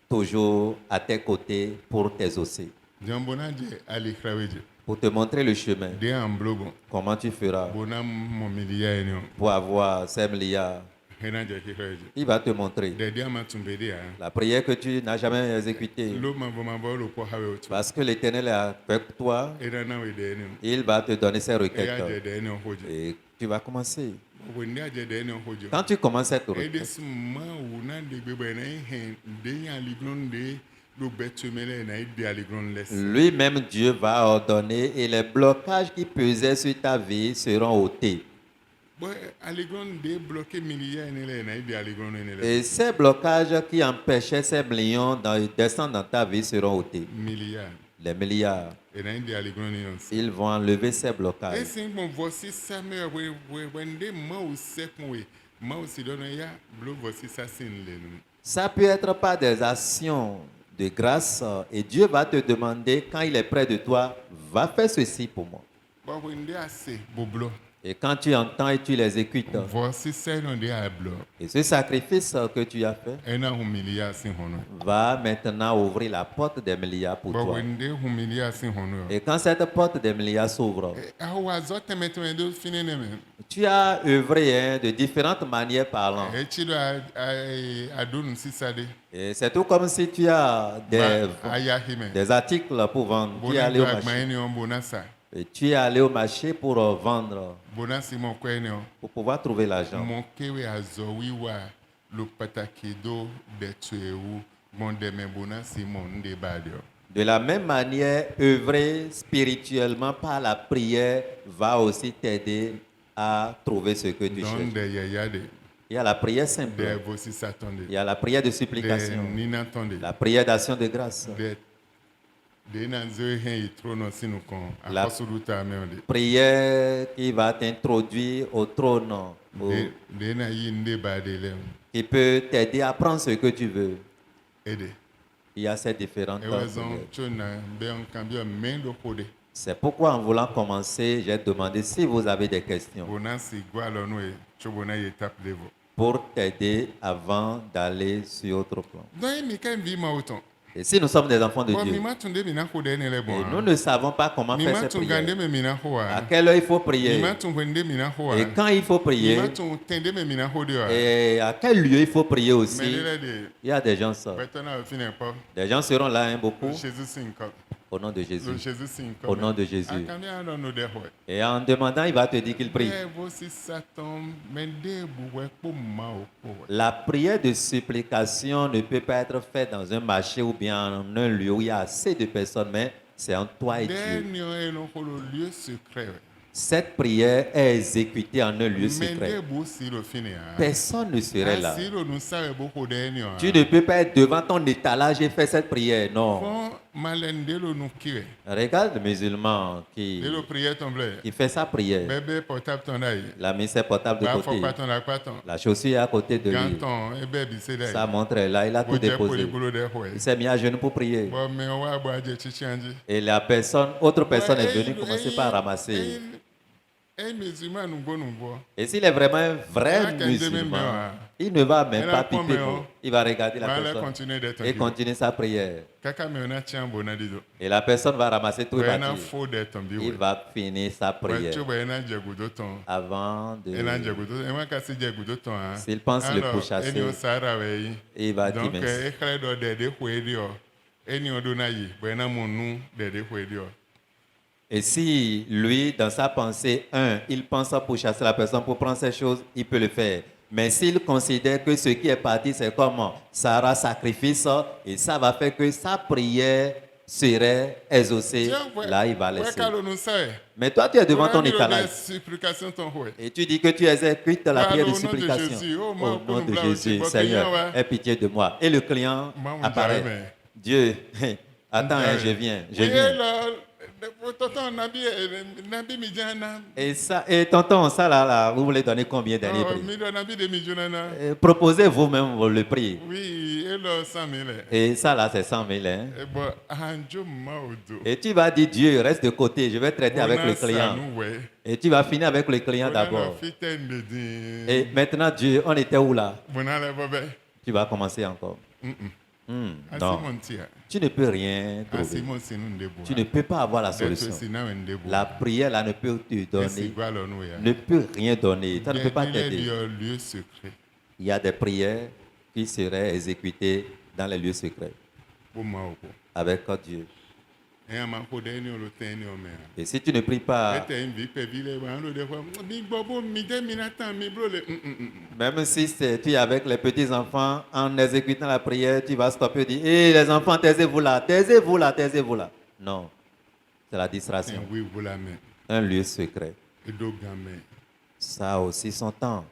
toujours à tes côtés pour t'exaucer, Jambona je ali kraweje. pour te montrer le chemin. De amblogo. Comment tu feras Bona mo milia eni on. pour avoir ces milliards. Hena je ki kraweje. Il va te montrer De dia matumbede ya. la prière que tu n'as jamais exécutée. Lo m'envoie lo pohawe otu. Parce que l'Éternel est avec toi, Ena na we de eni on. il va te donner ses Eya je requêtes. de eni on hoje. Et tu vas commencer. Wende aje de eni on hoje. Quand tu commences cette Ede requête, si ma wu na de gbegbe na ihe de ya liglon de lo betumele na ide aliglon les. lui-même Dieu va ordonner et les blocages qui pesaient sur ta vie seront ôtés. Bo aliglon de bloquer milia ene le na ide aliglon ene le. Et ces blocages qui empêchaient ces millions de descendre dans ta vie seront ôtés. Milia Les milliards, ene ide aliglon ene. ils vont enlever ces blocages. Ese bon voici ça me wende ma u sekon we. Ma u si dono ya blo voici ça sin le. Ça peut être par des actions de grâce et Dieu va te demander, quand il est près de toi, va faire ceci pour moi. Bo wende ase boblo. Et quand tu entends et tu l'exécutes, Voici ça non de ablo. et ce sacrifice que tu as fait Ena humilia sin hono. va maintenant ouvrir la porte des milliards pour Bo toi. wende humilia sin hono. Et quand cette porte des milliards s'ouvre, Awa zote meto finene me. tu as œuvré de différentes manières parlant. Echido adonu sisade. Et c'est tout comme si tu as Ayahime. des articles pour vendre. Tu es allé au marché. Agmaeni on bonasa. Et tu es allé au marché pour vendre, Bonasi mon kwene on. pour pouvoir trouver l'argent. Mon kewe azowiwa lo patakedo de tuewu. Mon deme bonasi mon de badio. De la même manière, œuvrer spirituellement par la prière va aussi t'aider à trouver ce que tu Don cherches. de yayade. Il y a la prière De simple, vosi il satonde. y a la prière de De supplication, nina tonde. la prière d'action de grâce, De na zoe hen itrono sinu kon. La- Akosuluta meonde. prière qui va t'introduire au trône, De na yi nde badele. qui peut t'aider à prendre ce que tu veux. Ede. Il y a ces différentes Ewazon prières. chona be on kambio mendo kode. C'est pourquoi en voulant commencer, j'ai demandé si vous avez des questions Bonasi gwalo noe chobona étape level. pour t'aider avant d'aller sur autre plan. Donc mi kan vi ma autant. Et si nous sommes des enfants de Bon, Dieu, mima tunde mina ko de ne le et bon. nous ne savons pas comment faire Mima ces tungande prières, me mina ho à a. quelle heure il faut prier, Mima tungande mina ho et a. quand il faut prier, Mima tungende me mina ho de a. et à quel lieu il faut prier Mais aussi. le de Il y a des gens, ça. betona au fine pas. Des gens seront là, hein, Le beaucoup, Jésus sinko. au nom de Le Jésus. Jésus sinko. Au nom de Jésus. Akamia no no de ho. Et en demandant, il va te dire qu'il prie. Mais voici Satan mende buwe po ma o po. La prière de supplication ne peut pas être faite dans un marché ou bien en un lieu où il y a assez de personnes, mais c'est en toi et Dieu. Dernier no ko le lieu secret. Cette prière est exécutée en un lieu secret. Mende bu si le fine a. Personne ne serait là. Si le nous savons beaucoup dernier. Tu ne peux pas être devant ton étalage et faire cette prière, non. Bon malende le nous kire. Regarde le musulman qui Et le prière tombe. fait sa prière. Bébé portable ton aïe. Il a mis ses portables de Bah faut côté. pas ton la pas ton. La chaussure est à côté de lui. Ganton et bébé c'est là. Sa montre est là, il a tout déposé. Il s'est mis à genoux pour prier. Bon mais on va boire des chichandi. Et la personne, autre personne est venue commencer par ramasser. Un musulman nous bon. Et s'il est vraiment un vrai Il a qu'un musulman, demi-heure. il ne va même Il a pas pas piquer. meilleur. Il va regarder la Va aller personne continuer d'être et continuer sa prière. Kaka me on a tient bon à dido. Et la personne va ramasser tout et Ouais, na partir. faux d'être tombé. Il va finir sa Ouais, prière tu vois, na djagudo ton. avant Et na de... djagudo. Et moi kasi djagudo ton. S'il pense le pourchasser, Enio sara wei. il va dire Donc merci. ekhle do de huedio. Enio do na yi. Bena monu de huedio. Et si lui, dans sa pensée, il pense à pourchasser la personne pour prendre ces choses, il peut le faire. Mais s'il considère que ce qui est parti, c'est comme Sarah sacrifice, et ça va faire que sa prière serait exaucée, là, il va laisser. Mais toi, tu es devant ton étalage. Et tu dis que tu exécutes la prière de supplication. Au nom de Jésus, Seigneur, aie pitié de moi. Et le client apparaît. Dieu, attends, hein, je viens. Et tonton, ça là, vous voulez donner combien derniers prix? Proposez vous-même le prix. Oui, et ça là, c'est 100 000. Hein? Et tu vas dire, Dieu, reste de côté, je vais traiter avec le client. Et tu vas finir avec le client d'abord. Et maintenant, Dieu, on était où là? Tu vas commencer encore. Non, tu ne peux rien trouver. Tu ne peux pas avoir la solution. La prière là ne peut te donner, ne peut rien donner. Ça ne peut pas t'aider. Il y a des prières qui seraient exécutées dans les lieux secrets avec Dieu. Et si tu ne pries pas, même si tu es avec les petits-enfants, en exécutant la prière, tu vas stopper et dire, hé les enfants, taisez-vous là, taisez-vous là, taisez-vous là. Non, c'est la distraction. Un lieu secret. Ça a aussi son temps.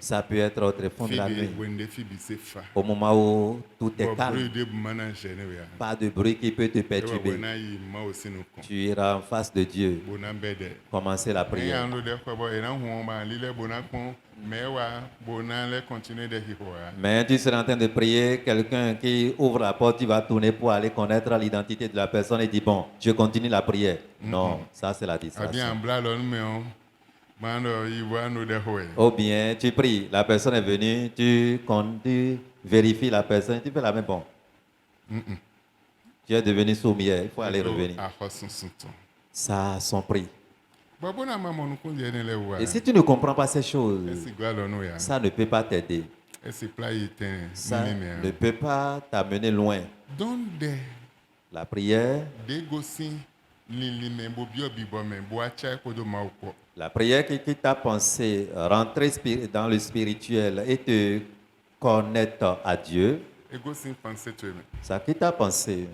Ça peut être au fond de la nuit. Au moment où tout est calme. Pas de bruit qui peut te perturber. Tu iras en face de Dieu. Commencer la prière. Mais tu seras en train de prier, quelqu'un qui ouvre la porte, tu vas tourner pour aller connaître l'identité de la personne et dire, bon, je continue la prière. Non, ça c'est la distraction. Ou bien tu pries, la personne est venue, tu vérifies la personne, tu fais la même bon. Tu es devenu sourd-muet, il faut aller revenir. Ça a son prix. Et si tu ne comprends pas ces choses, ça ne peut pas t'aider. Ça ne peut pas t'amener loin. La prière, la prière qui t'a pensé rentrer dans le spirituel et te connaître à Dieu, ça qui t'a pensé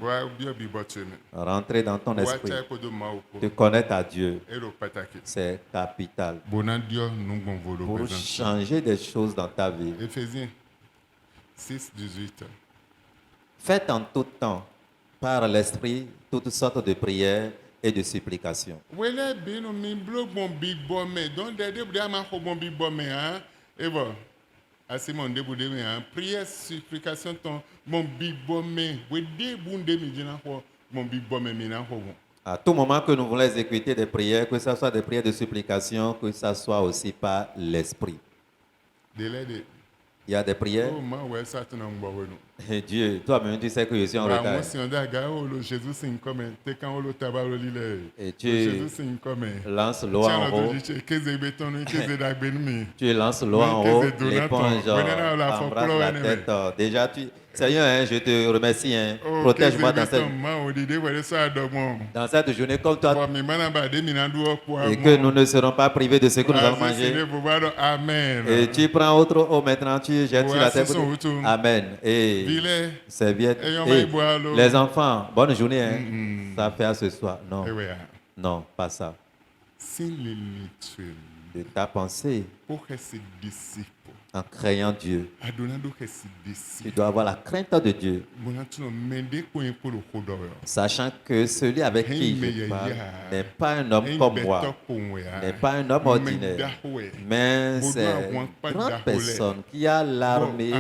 rentrer dans ton esprit, te connaître à Dieu, c'est capital pour changer des choses dans ta vie. Éphésiens 6:18. Faites en tout temps, par l'esprit, toutes sortes de prières et de supplications. Prière, supplication, À tout moment que nous voulons exécuter des prières, que ce soit des prières de supplication, que ce soit aussi par l'esprit. Il y a des prières. Et Dieu, toi-même, tu sais que je suis en Bah, retard. moi, si on dit, ah, oh, le Jésus, c'est une commune. T'es quand on le tabac, le lile. Et Le tu Jésus, c'est une commune. lances l'eau Tiens, en l'autre, haut. dit, qu'est-ce que béton, qu'est-ce que d'agbenmi. Tu lances l'eau Mais en qu'est-ce haut, que Donaton. l'éponge Venez là, la embrasse folklore, la ouais, tête. Déjà, Seigneur, hein, je te remercie. Hein. oh, qu'est-ce Protège-moi que dans cette, béton, moi, on dit, ouais, ça, adormant. dans cette journée comme toi Bon, mais maintenant, bah, des minandou, quoi, et que nous ne serons pas privés de ce que nous allons Vas-y, manger. Seigneur, pour voir, amen. Et tu prends autre eau maintenant, tu jettes Bon, sur la tête. assis son retour. Amen. Et Vile, serviette. ayons Et maille boire l'eau. les enfants, bonne journée. Hein. Ça fait à ce soir. Non, Eh ouais, non, pas ça. si l'intellectuel, De ta pensée pour que ses disciples, en craignant Dieu. adonando que ses Tu disciples, dois avoir la crainte de Dieu, bon, tu nous mènes pour un peu le rodeur. sachant que celui avec qui je parle n'est pas un homme comme moi, n'est pas un homme ordinaire, mais c'est une grande personne qui a l'armée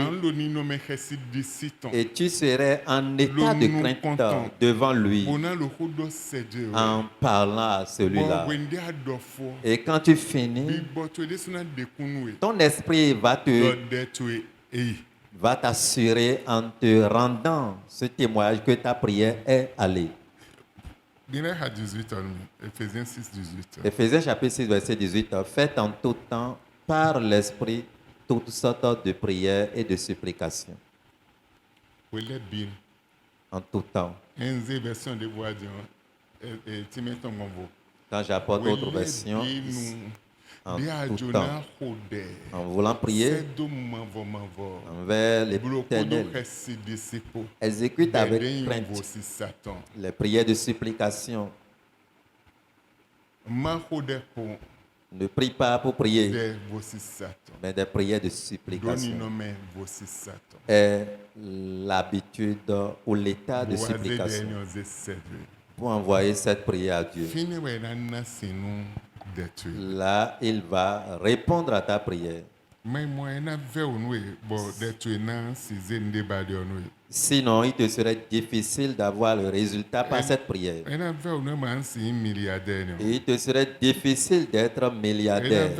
et tu serais en état de crainte devant lui en parlant à celui-là. Et quand tu finis, ton esprit va t'assurer en te rendant ce témoignage que ta prière est allée. Éphésiens 6, 18. Éphésiens chapitre 6, verset 18. Faites en tout temps par l'esprit toutes sortes de prières et de supplications. En tout temps. Version de voix Quand j'apporte autre version, en tout temps, en voulant prier envers l'Éternel, exécute avec crainte les prières de supplication. Ne prie pas pour prier, mais des prières de supplication est l'habitude ou l'état de supplication pour envoyer cette prière à Dieu. Là, il va répondre à ta prière. Sinon, il te serait difficile d'avoir le résultat par cette prière. Et il te serait difficile d'être milliardaire.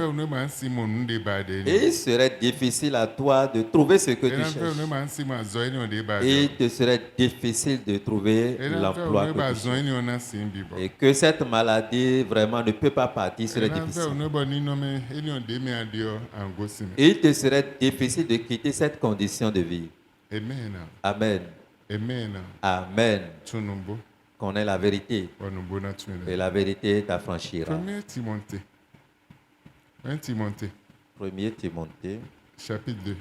Et il serait difficile à toi de trouver ce que tu cherches. Et il te serait difficile de trouver l'emploi que tu cherches. Et que cette maladie vraiment ne peut pas partir serait difficile. Et il te serait difficile de quitter cette condition de vie. Amen. Amen. Amen. Amen. Tunumbo. Connais la vérité. Et la vérité t'affranchira. 1 Timothée. 1 Timothée. 1 Timothée. Chapitre 2.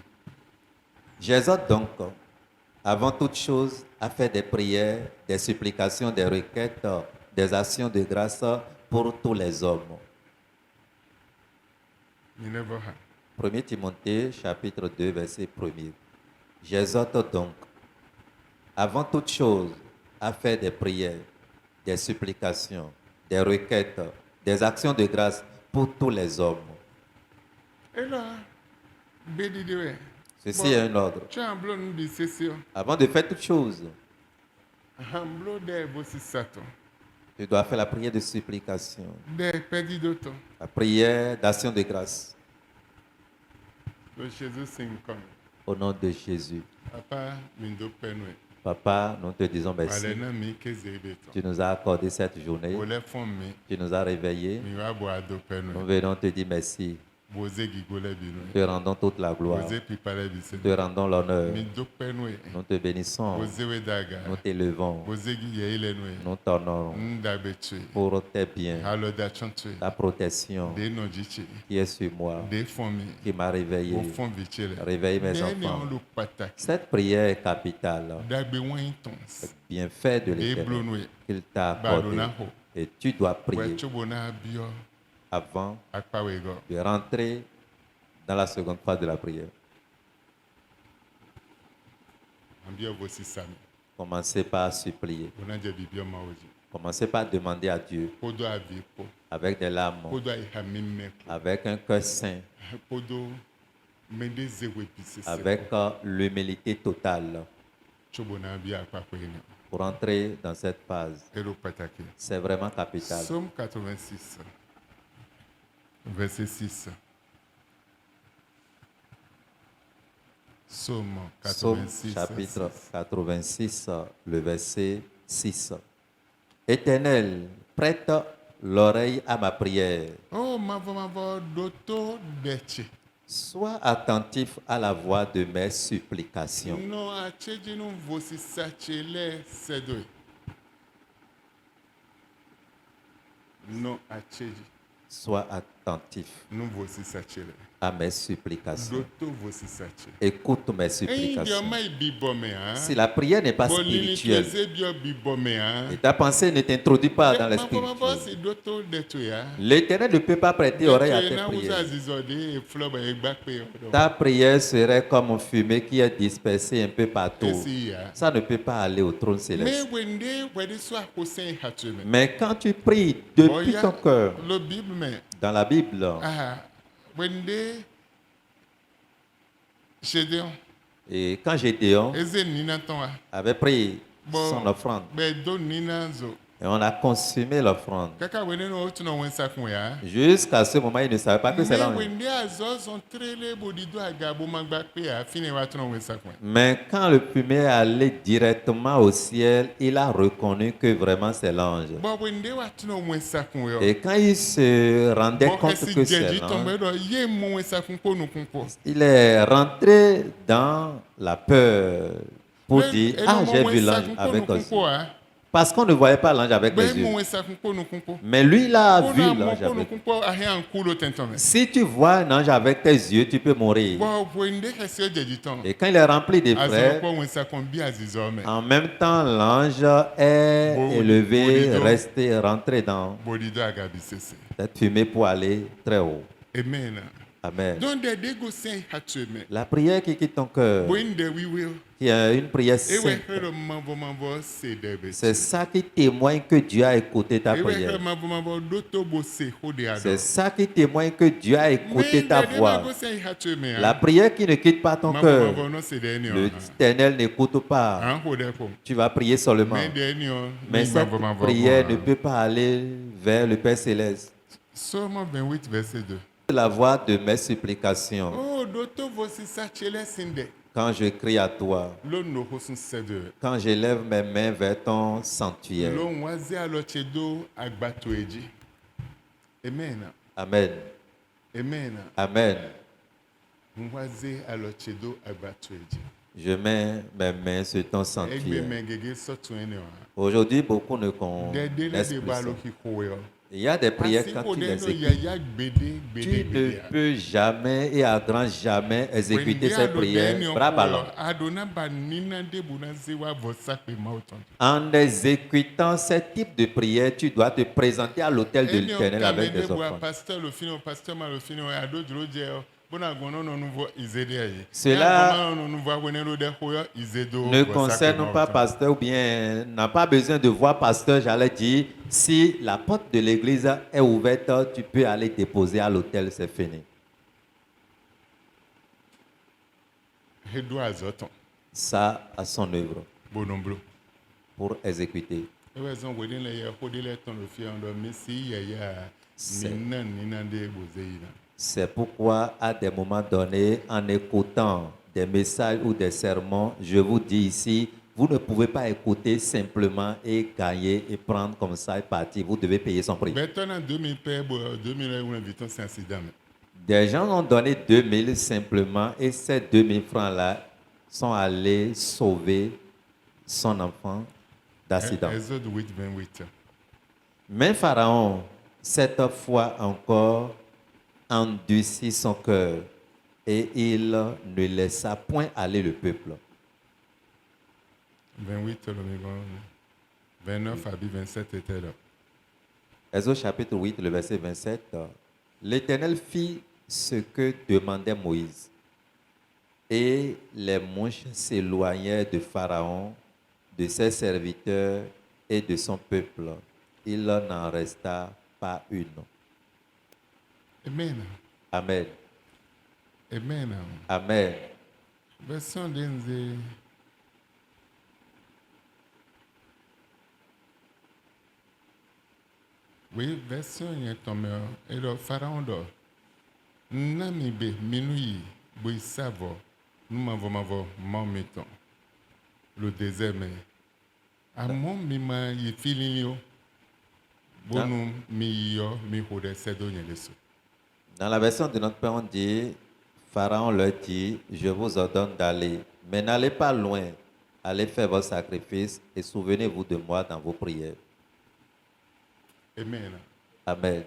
J'exhorte donc, avant toute chose, à faire des prières, des supplications, des requêtes, des actions de grâce pour tous les hommes. 1 Timothée, chapitre 2, verset 1er. J'exhorte donc, avant toute chose, à faire des prières, des supplications, des requêtes, des actions de grâce pour tous les hommes. Ceci est un ordre. Avant de faire toute chose, tu dois faire la prière de supplication, la prière d'action de grâce. Au nom de Jésus. Papa, nous te disons merci. Tu nous as accordé cette journée. Tu nous as réveillés. Nous venons te dire merci. Te rendons toute la gloire. Te rendons l'honneur. Nous te bénissons. Nous t'élevons. Nous t'honorons pour tes biens, ta protection qui est sur moi, qui m'a réveillé. Réveille mes enfants. Cette prière est capitale. Bienfait de l'Éternel qu'il t'a accordé. Et tu dois prier avant de rentrer dans la seconde phase de la prière. Commencez par supplier. Commencez par demander à Dieu avec des larmes, avec un cœur saint, avec l'humilité totale pour entrer dans cette phase. C'est vraiment capital. Psaume 86, verset 6. Psaume Psaume 86. chapitre 6. 86, le verset 6. Éternel, prête l'oreille à ma prière. Oh, mavo doto deche. Sois attentif à la voix de mes supplications. No acheji no vosi sachele sedoe. No acheji Sois attentif no vosi sachele. à mes supplications. Doto vosi sache. Écoute mes Eyin supplications. bioma ibibome ha. Si la prière n'est pas Bolini spirituelle tweze bio bibome ha. et ta pensée ne t'introduit pas dans le Mavo spirituel, si doto deto ya. l'Éternel ne peut pas prêter oreille à tes na uza prières. azizode e floba e gbakpe odo. Ta prière serait comme une fumée qui est dispersée un peu partout. Esi ya. Ça ne peut pas aller au trône Me céleste. wende wede so akosen hatume. Mais quand tu pries depuis ton cœur, Le Bible me. dans la Bible, Ah, wende Gédéon, et quand Gédéon eze nina tonwa. avait pris Bon, son offrande, be do nina zo. et on a consumé l'offrande, Kaka wende no otu no wensa kun ya. jusqu'à ce moment, il ne savait pas que c'est Me l'ange. wende azo son trele bodido agabo magba pe ya fine wa tu no wensa kun. Mais quand le fumier allait directement au ciel, il a reconnu que vraiment c'est l'ange. Bo wende wa tu no wensa kun yo. Et quand il se rendait Bo compte kesi que c'est jeji tombe l'ange, do ye mo wensa kun ko no kun ko. il est rentré dans la peur pour dire, ah, j'ai vu l'ange avec les yeux. Parce qu'on ne voyait pas l'ange avec les yeux. Mais lui, il a vu l'ange avec. Si tu vois un ange avec tes yeux, tu peux mourir. Et quand il est rempli de frères, en même temps, l'ange est élevé, resté, rentré dans cette fumée pour aller très haut. Amen. Amen. Donc, des négociants, hatume. La prière qui quitte ton cœur, qui est une prière sainte, c'est ça qui témoigne que Dieu a écouté ta prière. C'est ça qui témoigne que Dieu a écouté ta voix. La prière qui ne quitte pas ton cœur, l'Éternel n'écoute pas. Tu vas prier seulement. Mais cette prière ne peut pas aller vers le Père Céleste. Psaume 28, verset 2. La voix de mes supplications, Oh, doto vosi sachele sinde. quand je crie à toi, Lo no hosun sede. quand j'élève mes mains vers ton sanctuaire. Lo nwazi alochedo agbato eji. Amen. Amen. Amen. Amen. Nwazi alochedo agbato eji. Je mets mes mains sur ton Egbe sanctuaire. mengege sotu ene wa. Aujourd'hui, beaucoup ne Dedele connaissent de plus ça. balo ki koyo. Il y a des prières quand tu les écoutes. Tu ne peux jamais et à grand jamais exécuter ces prières. Bravo. En exécutant ce type de prière, tu dois te présenter à l'autel de l'Éternel avec des offrandes. Cela ne concerne pas pasteur ou bien n'a pas besoin de voir pasteur, j'allais dire. Si la porte de l'église est ouverte, tu peux aller déposer à l'autel, c'est fini. Ça a son œuvre pour exécuter. C'est pourquoi, à des moments donnés, en écoutant des messages ou des sermons, je vous dis ici, vous ne pouvez pas écouter simplement et gagner et prendre comme ça et partir. Vous devez payer son prix. Des gens ont donné 2000 simplement et ces 2000 francs-là sont allés sauver son enfant d'accident. Mais Pharaon, cette fois encore, endurcit son cœur et il ne laissa point aller le peuple. 28, 29 à 27 était là. Exode chapitre 8, le verset 27. L'Éternel fit ce que demandait Moïse. Et les mouches s'éloignèrent de Pharaon, de ses serviteurs et de son peuple. Il n'en resta pas une. Amen. Amen. Amen. Amen. Version d'Enze. Oui, version y est tombée. Et le pharaon d'or. Namibe, minui, bui savo. nous m'avons mettons le désert mais à mon mima y feeling yo bonum mi yo mi hode sedo nyeleso. Dans la version de notre Père, on dit, Pharaon leur dit, je vous ordonne d'aller, mais n'allez pas loin. Allez faire vos sacrifices et souvenez-vous de moi dans vos prières. Amen. Amen.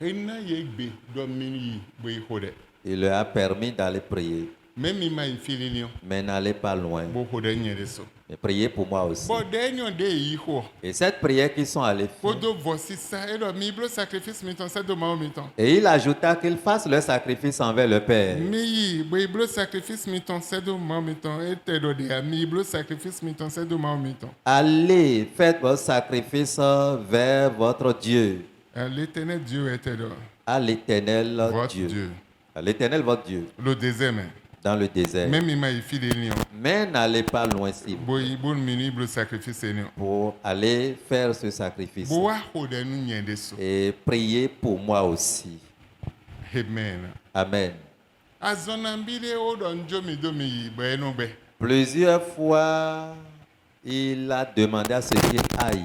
Hena yegbe do mini boy hode. Il leur a permis d'aller prier, Même mima y feeling yo mais n'allez pas loin. bo hode nyeleso. Mais priez pour moi aussi. Bo denyo de yi ho. Et cette prière qu'ils sont allés faire, Podo voici ça et le miblo sacrifice miton ça de ma miton. et il ajouta qu'ils fassent leur sacrifice envers le Père. Mi boy sacrifice miton ça de ma miton et te do de miblo sacrifice miton ça de ma miton. Allez, faites vos sacrifices vers votre Dieu, L'éternel Dieu était là. à l'Éternel Votre Dieu. Dieu. À l'Éternel votre Dieu, Le désert même. dans le désert. Même il m'a fait des lions. Mais n'allez pas loin si Boy bon mini le sacrifice c'est lion. pour aller faire ce sacrifice. Boa ho de nous nyende so. Et priez pour moi aussi. Amen. Amen. Azonambile o don jomi domi be no be. Plusieurs fois, il a demandé à ce qu'il aille,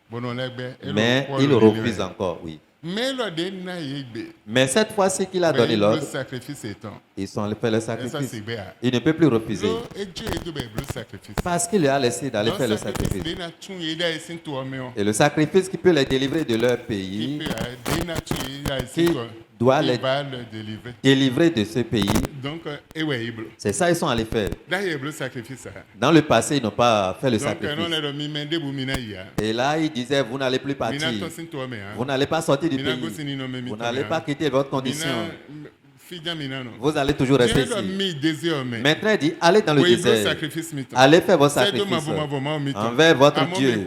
Bonon legbe. mais il refuse encore, oui. Mais le de na yegbe. Mais cette fois-ci qu'il a donné Le l'ordre, sacrifice étant. ils sont allés faire le Et ça sacrifice. c'est bien. Il ne peut plus refuser. Et Dieu est le sacrifice. Parce qu'il a laissé d'aller Le faire le sacrifice sacrifice. de na tun yeda esin to ameo. Et le sacrifice qui peut les délivrer de leur pays, De na tun yeda qui esin to. doit Il les va le délivrer. délivrer de ce pays, Donc ewe iblo. c'est ça qu'ils sont allés faire. D'ailleurs le sacrifice. Dans le passé, ils n'ont pas fait le Donc non sacrifice. le mi mende bu mina ya. Et là, il disait, vous n'allez plus partir. Mina to sin to ame Vous n'allez pas sortir du Mina go pays. sin no me mi. Vous n'allez pas quitter votre condition. Mina fidja mina no. Vous allez toujours rester Dieu le ici. mi désir me. Maintenant, il dit, allez dans le Oui, le désert. sacrifice mi. Allez faire vos C'est de sacrifices ma envers votre Dieu.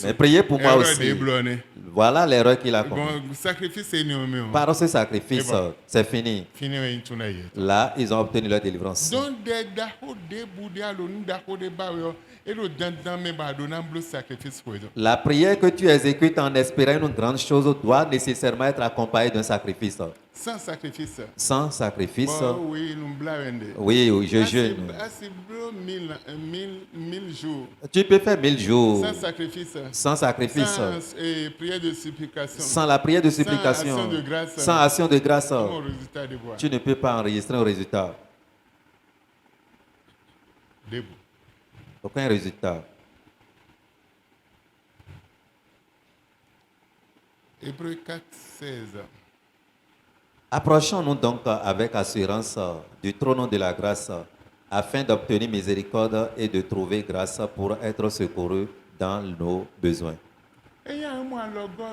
Mais priez pour moi aussi. Voilà l'erreur qu'il a commise. Bon, sacrifice c'est ni ome. Par ce sacrifice, Et bon. c'est fini. Fini we intuna ye. Là, ils ont obtenu leur délivrance. Donc de da ho de bu de alo ni da ho de ba yo. Et le dans me ba do na bleu sacrifice pour eux. La prière que tu exécutes en espérant une grande chose doit nécessairement être accompagnée d'un sacrifice. Sans sacrifice. Sans sacrifice, Bon, oui, nous bla wende. oui, oui, je jeûne. Assez bleu 1000 jours. Tu peux faire 1000 jours Sans sacrifice. sans sacrifice, Sans prière de supplication. sans la prière de supplication, action de grâce. sans action de grâce. Mon résultat de bois. Tu ne peux pas enregistrer un résultat. Debout. Aucun résultat. Hébreu 4, 16. Approchons-nous donc avec assurance du trône de la grâce afin d'obtenir miséricorde et de trouver grâce pour être secourus dans nos besoins. Et il y a un mois,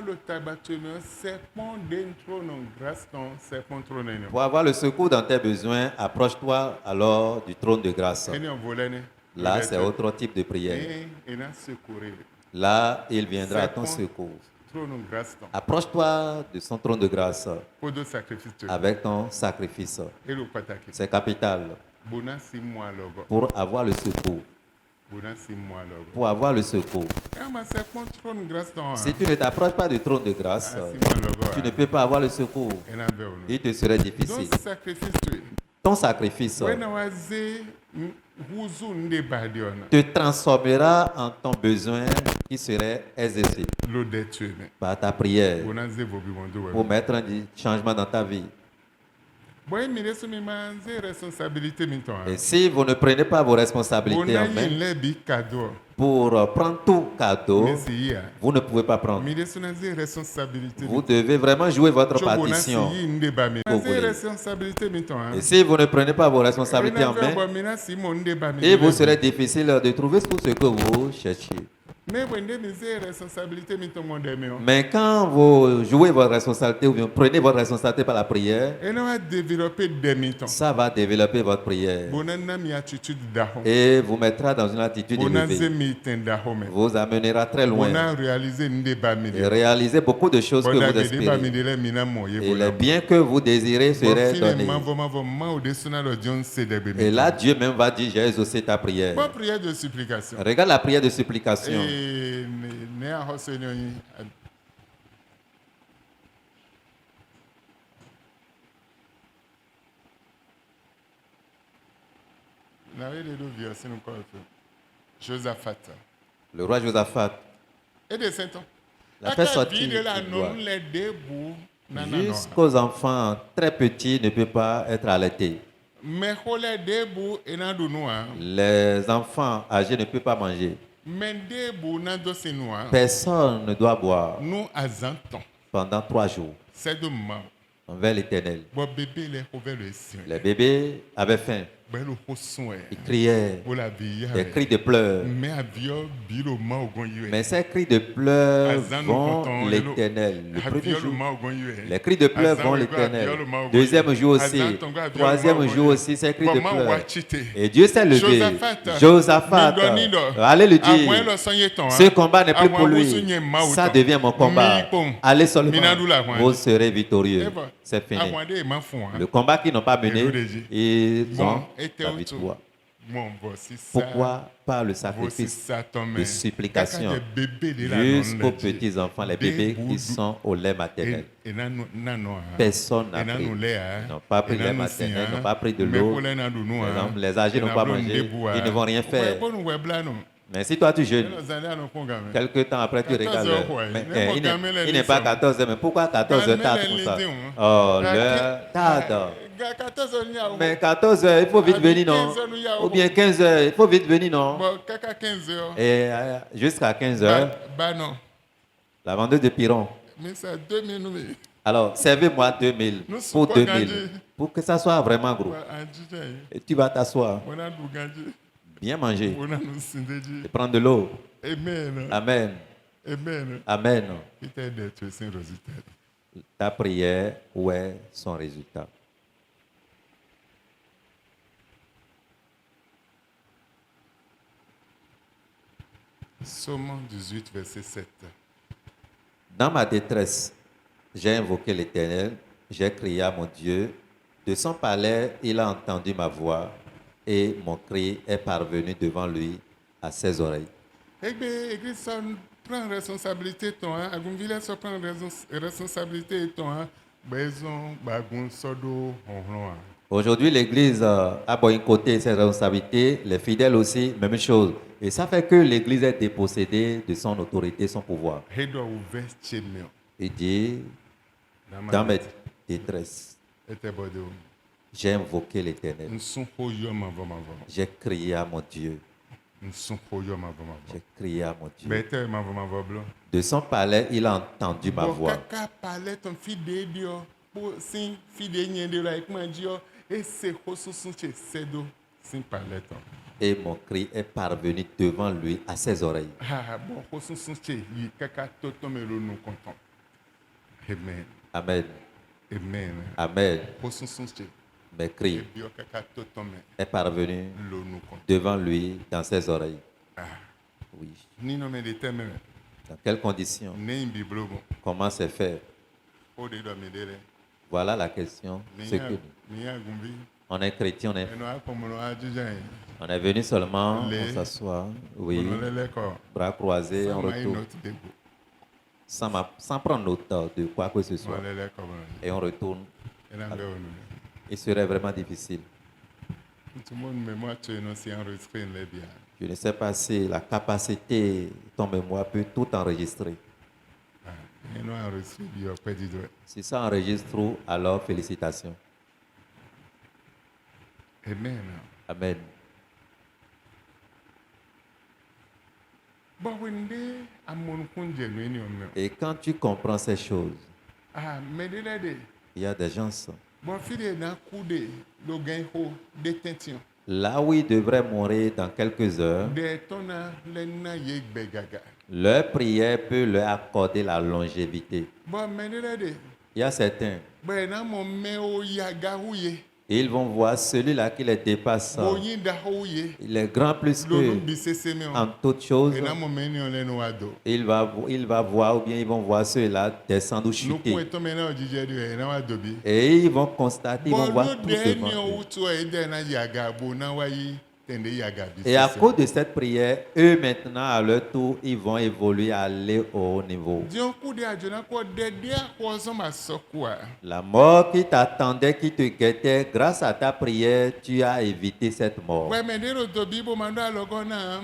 le tabatonneau, c'est mon d'intro non grâce, non, c'est mon trône. Pour avoir le secours dans tes besoins, approche-toi alors du trône de grâce. Et on volait. Là, c'est autre type de prière. Et on a secouru. Là, il viendra à ton secours. Trône grâce, non. Approche-toi de son trône de grâce Pour de sacrifice. avec ton sacrifice. Et le pataki. C'est capital Bona 6 mois, logo. pour avoir le secours. Bona 6 mois, logo. Pour avoir le secours. Ah, mais c'est mon trône grâce, non. Si tu ne t'approches pas du trône de grâce, 6 mois, logo. tu ne peux pas avoir le secours. Et on a vu. Il te serait difficile. Donc, sacrifice, tu Ton sacrifice when I was huzu nde badiona. te transformera en ton besoin qui serait exercé Lo de tu ne. par ta prière Bona ze bobi mondo pour wa. mettre un changement dans ta vie. Boy mi reso mi manze responsabilité mi ton. Et si vous ne prenez pas vos responsabilités Bona en main yin le bi cadeau. pour prendre tout cadeau, Mais si ya. vous ne pouvez pas prendre. Mi reso na ze responsabilité. Vous devez vraiment jouer votre Bona partition. si nde ba mi. Vous Ze voulez. responsabilité mi ton. Et si vous ne prenez pas vos responsabilités en main, Mina si mo nde ba mi. il vous serait difficile de trouver tout ce que vous cherchez. Mais wende mi ze responsabilité mi ton monde me. Mais quand vous jouez votre responsabilité ou bien prenez votre responsabilité par la prière, Et on va développer des mi ton. ça va développer votre prière Bona na mi attitude da ho. et vous mettra dans une attitude Bona ze élevée. mi ten da ho me. Vous amènera très On loin a réalisé nde ba mi. et réaliser beaucoup de choses que Bona vous gede ba mi espérez. de le mina mo ye Et vola. les biens que vous désirez seraient donnés. Et là, Dieu même va dire, j'ai exaucé ta prière. Bonne prière de supplication. Regarde la prière de supplication. Et ne a hossenyo yi. parler de deux vieux, c'est encore un peu. Josaphat. Le roi Josaphat, Et des saints. la fait sortir de la du roi. non les debout. Jusqu'aux enfants très petits ne peuvent pas être allaités. Mais les debout et nan do noir. Les enfants âgés ne peuvent pas manger. Mais debout nan do c'est noir. Personne ne doit boire Nous à 100 ans. pendant 3 jours C'est de mort. envers l'Éternel. Bon bébé les ouvert le ciel. Les bébés avaient faim. Ben le poisson Ils criaient pour la vie. des cris de pleurs. Mais avion bilo ma ogon yue. Mais ces cris de pleurs Azan nous vont comptons, l'Éternel. Le premier Avion le jour, ma ogon yue. les cris de pleurs Azan vont le gars, l'Éternel. avion le ma ogon Deuxième yue. jour aussi. Azan ton gars, avion le Troisième ma jour ogon aussi, ces cris de Bon, ma pleurs. wa chite. Et Dieu s'est levé. Josaphat, Josaphat, Midonido, allez le à moins dire. le soigner ton, Ce combat n'est plus à pour moins lui. vous soignez Mao Ça ton. devient mon combat. Mipon. Allez seulement. Minadou la moine. Vous serez victorieux. Eh ben, C'est à fini. moins des m'en font, hein. Le combat qu'ils n'ont pas mené, Et vous ils Bon, ont était la autour. victoire. Bon, voici ça. Pourquoi par le Voici sacrifice ça, ton de main. supplication Kaka des bébés de la jusqu'aux non, là, dit. petits-enfants, les Des bébés boudous. qui sont au lait maternel? Et nan non, hein. Personne n'a Et nan pris. nous lait, hein. Ils n'ont pas pris Et le lait nan nous maternel, si, n'ont hein. pas pris de Mais l'eau. pour les nan nous, hein. Les âgés Et n'ont nan pas blonde mangé. debout, hein. Ils ne vont rien Ouais, faire. bon, nous, ouais, blanc, non. Mais si toi tu jeûnes, Mais nos années, on comprend, mais. quelque temps après tu 14 regardes heures, l'heure. ouais. Mais, Mais bon, il quand même, n'est pas les 14 heures, mais pourquoi 14 heures Quand tard même, comme les ça? lésions, hein. Oh, La- l'heure tarde. 14 heures, il y a- Mais 14 heures, il faut vite À venir, non? 15 heures, nous y a- Ou bien 15 heures, il faut vite venir, non? Bon, caca 15 heures. Et jusqu'à 15 heures, Bah non. la vendeuse de Piron. Mais ça, 2000 nous. Alors, servez-moi 2000 Nous pour sommes pas 2000 gagés. pour que ça soit vraiment gros. Ouais, en Djidja, Et tu vas t'asseoir, on a nous gagné. bien manger On a nous sindéji. et prendre de l'eau. Amen. Amen. Amen. Amen. Peter d'être saint résultat. Ta prière, où est son résultat? Psaume 18, verset 7. Dans ma détresse, j'ai invoqué l'Éternel, j'ai crié à mon Dieu. De son palais, il a entendu ma voix et mon cri est parvenu devant lui à ses oreilles. Eh bien, l'église ça prend responsabilité ton hein. Agunville ça prend responsabilité ton hein. Baison, bagun sodo, honron. Aujourd'hui, l'Église a boycotté ses responsabilités, les fidèles aussi, même chose. Et ça fait que l'Église est dépossédée de son autorité, son pouvoir. Hedo ouvert chemio. Il dit, dans mes détresses, Était bodo. j'ai invoqué l'Éternel. Nous sommes hoyo mavoma. J'ai crié à mon Dieu. Nous sommes hoyo mavoma. J'ai crié à mon Dieu. Bete mavoma blo. De son palais, il a entendu ma voix. Kaka palais ton fidèle dio. Pour sin fidèle nyende la ikman dio. Et c'est hosusun che sedo sin palais ton. Et mon cri est parvenu devant lui à ses oreilles. Ah bon hosusun che yi kaka toto melo nous content. Amen. Amen. Amen. Amen. Hosusun che. Mes cris Bio kaka toto me est parvenu lo nous content. devant lui dans ses oreilles. Ah. Oui. Ni no me de teme. Dans quelles conditions? Ne biblo bon. Comment c'est fait? O de do me dele. Voilà la question. Ce que Ni ya gumbi. on est chrétien, Eno akomono ajujan. on est venu seulement, Les- on s'assoit, oui, On le ko. bras croisés, on Sama retourne, note de go. sans prendre note de quoi que ce On soit, le ko. et on retourne. Ena be onu. Il serait vraiment difficile. Tout le monde mémoire tu non c'est enregistré les bien. Je ne sais pas si la capacité de ton mémoire peut tout enregistrer. Eno enregistré bio pedi do. Si ça enregistre tout, alors félicitations. Amen. Amen. Bon wende amon kunje no ni on. Et quand tu comprends ces choses, Ah me de de. il y a des gens, Bon fide na coude lo gain ho détention. là où ils devraient mourir dans quelques heures, De tona le na ye begaga. leur prière peut leur accorder la longévité. Bon me de. Il y a certains, Ben na mo me o ya ga huye. ils vont voir celui-là qui les dépasse. Bo yin da huye. Il est grand plus Lo no que bi sese me en on. toutes choses. Et na mo me ni on le no ado. Il va voir ou bien ils vont voir ceux-là descendre ou Nous chuter. pouvons tomber dans le DJ de na wa dobi. Et ils vont constater, ils vont voir tout Bolo de ni devant o eux. to e de na yaga bo na wa yi tende yaga Et à bisese. cause de cette prière, eux maintenant, à leur tour, ils vont évoluer, aller au haut niveau. Dion kude ajona ko dede akwozo masokwa. La mort qui t'attendait, qui te guettait, grâce à ta prière, tu as évité cette mort. Wemendero do bibo mando alogona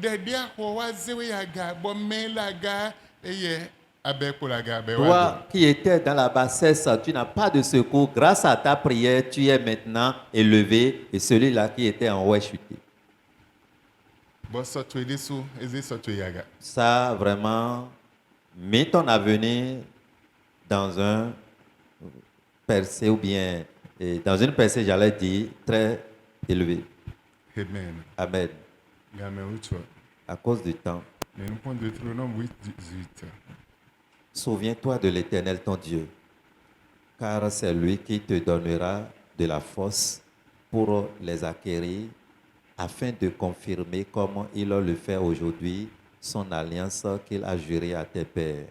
dede akwo wazewe yaga bo melaga eye abeko laga be wado. Toi qui étais dans la bassesse, tu n'as pas de secours. Grâce à ta prière, tu es maintenant élevé et celui-là qui était en haut est chuté. Bo soto edesu eze soto yaga. Ça a vraiment mis ton avenir dans un percée ou bien dans une percée, j'allais dire, très élevée. Amen. Amen. Game utwa. À cause du temps, Mais nous prenons Deutéronome 8:18. souviens-toi de l'Éternel ton Dieu, car c'est lui qui te donnera de la force pour les acquérir, afin de confirmer comme il le fait aujourd'hui son alliance qu'il a jurée à tes pères.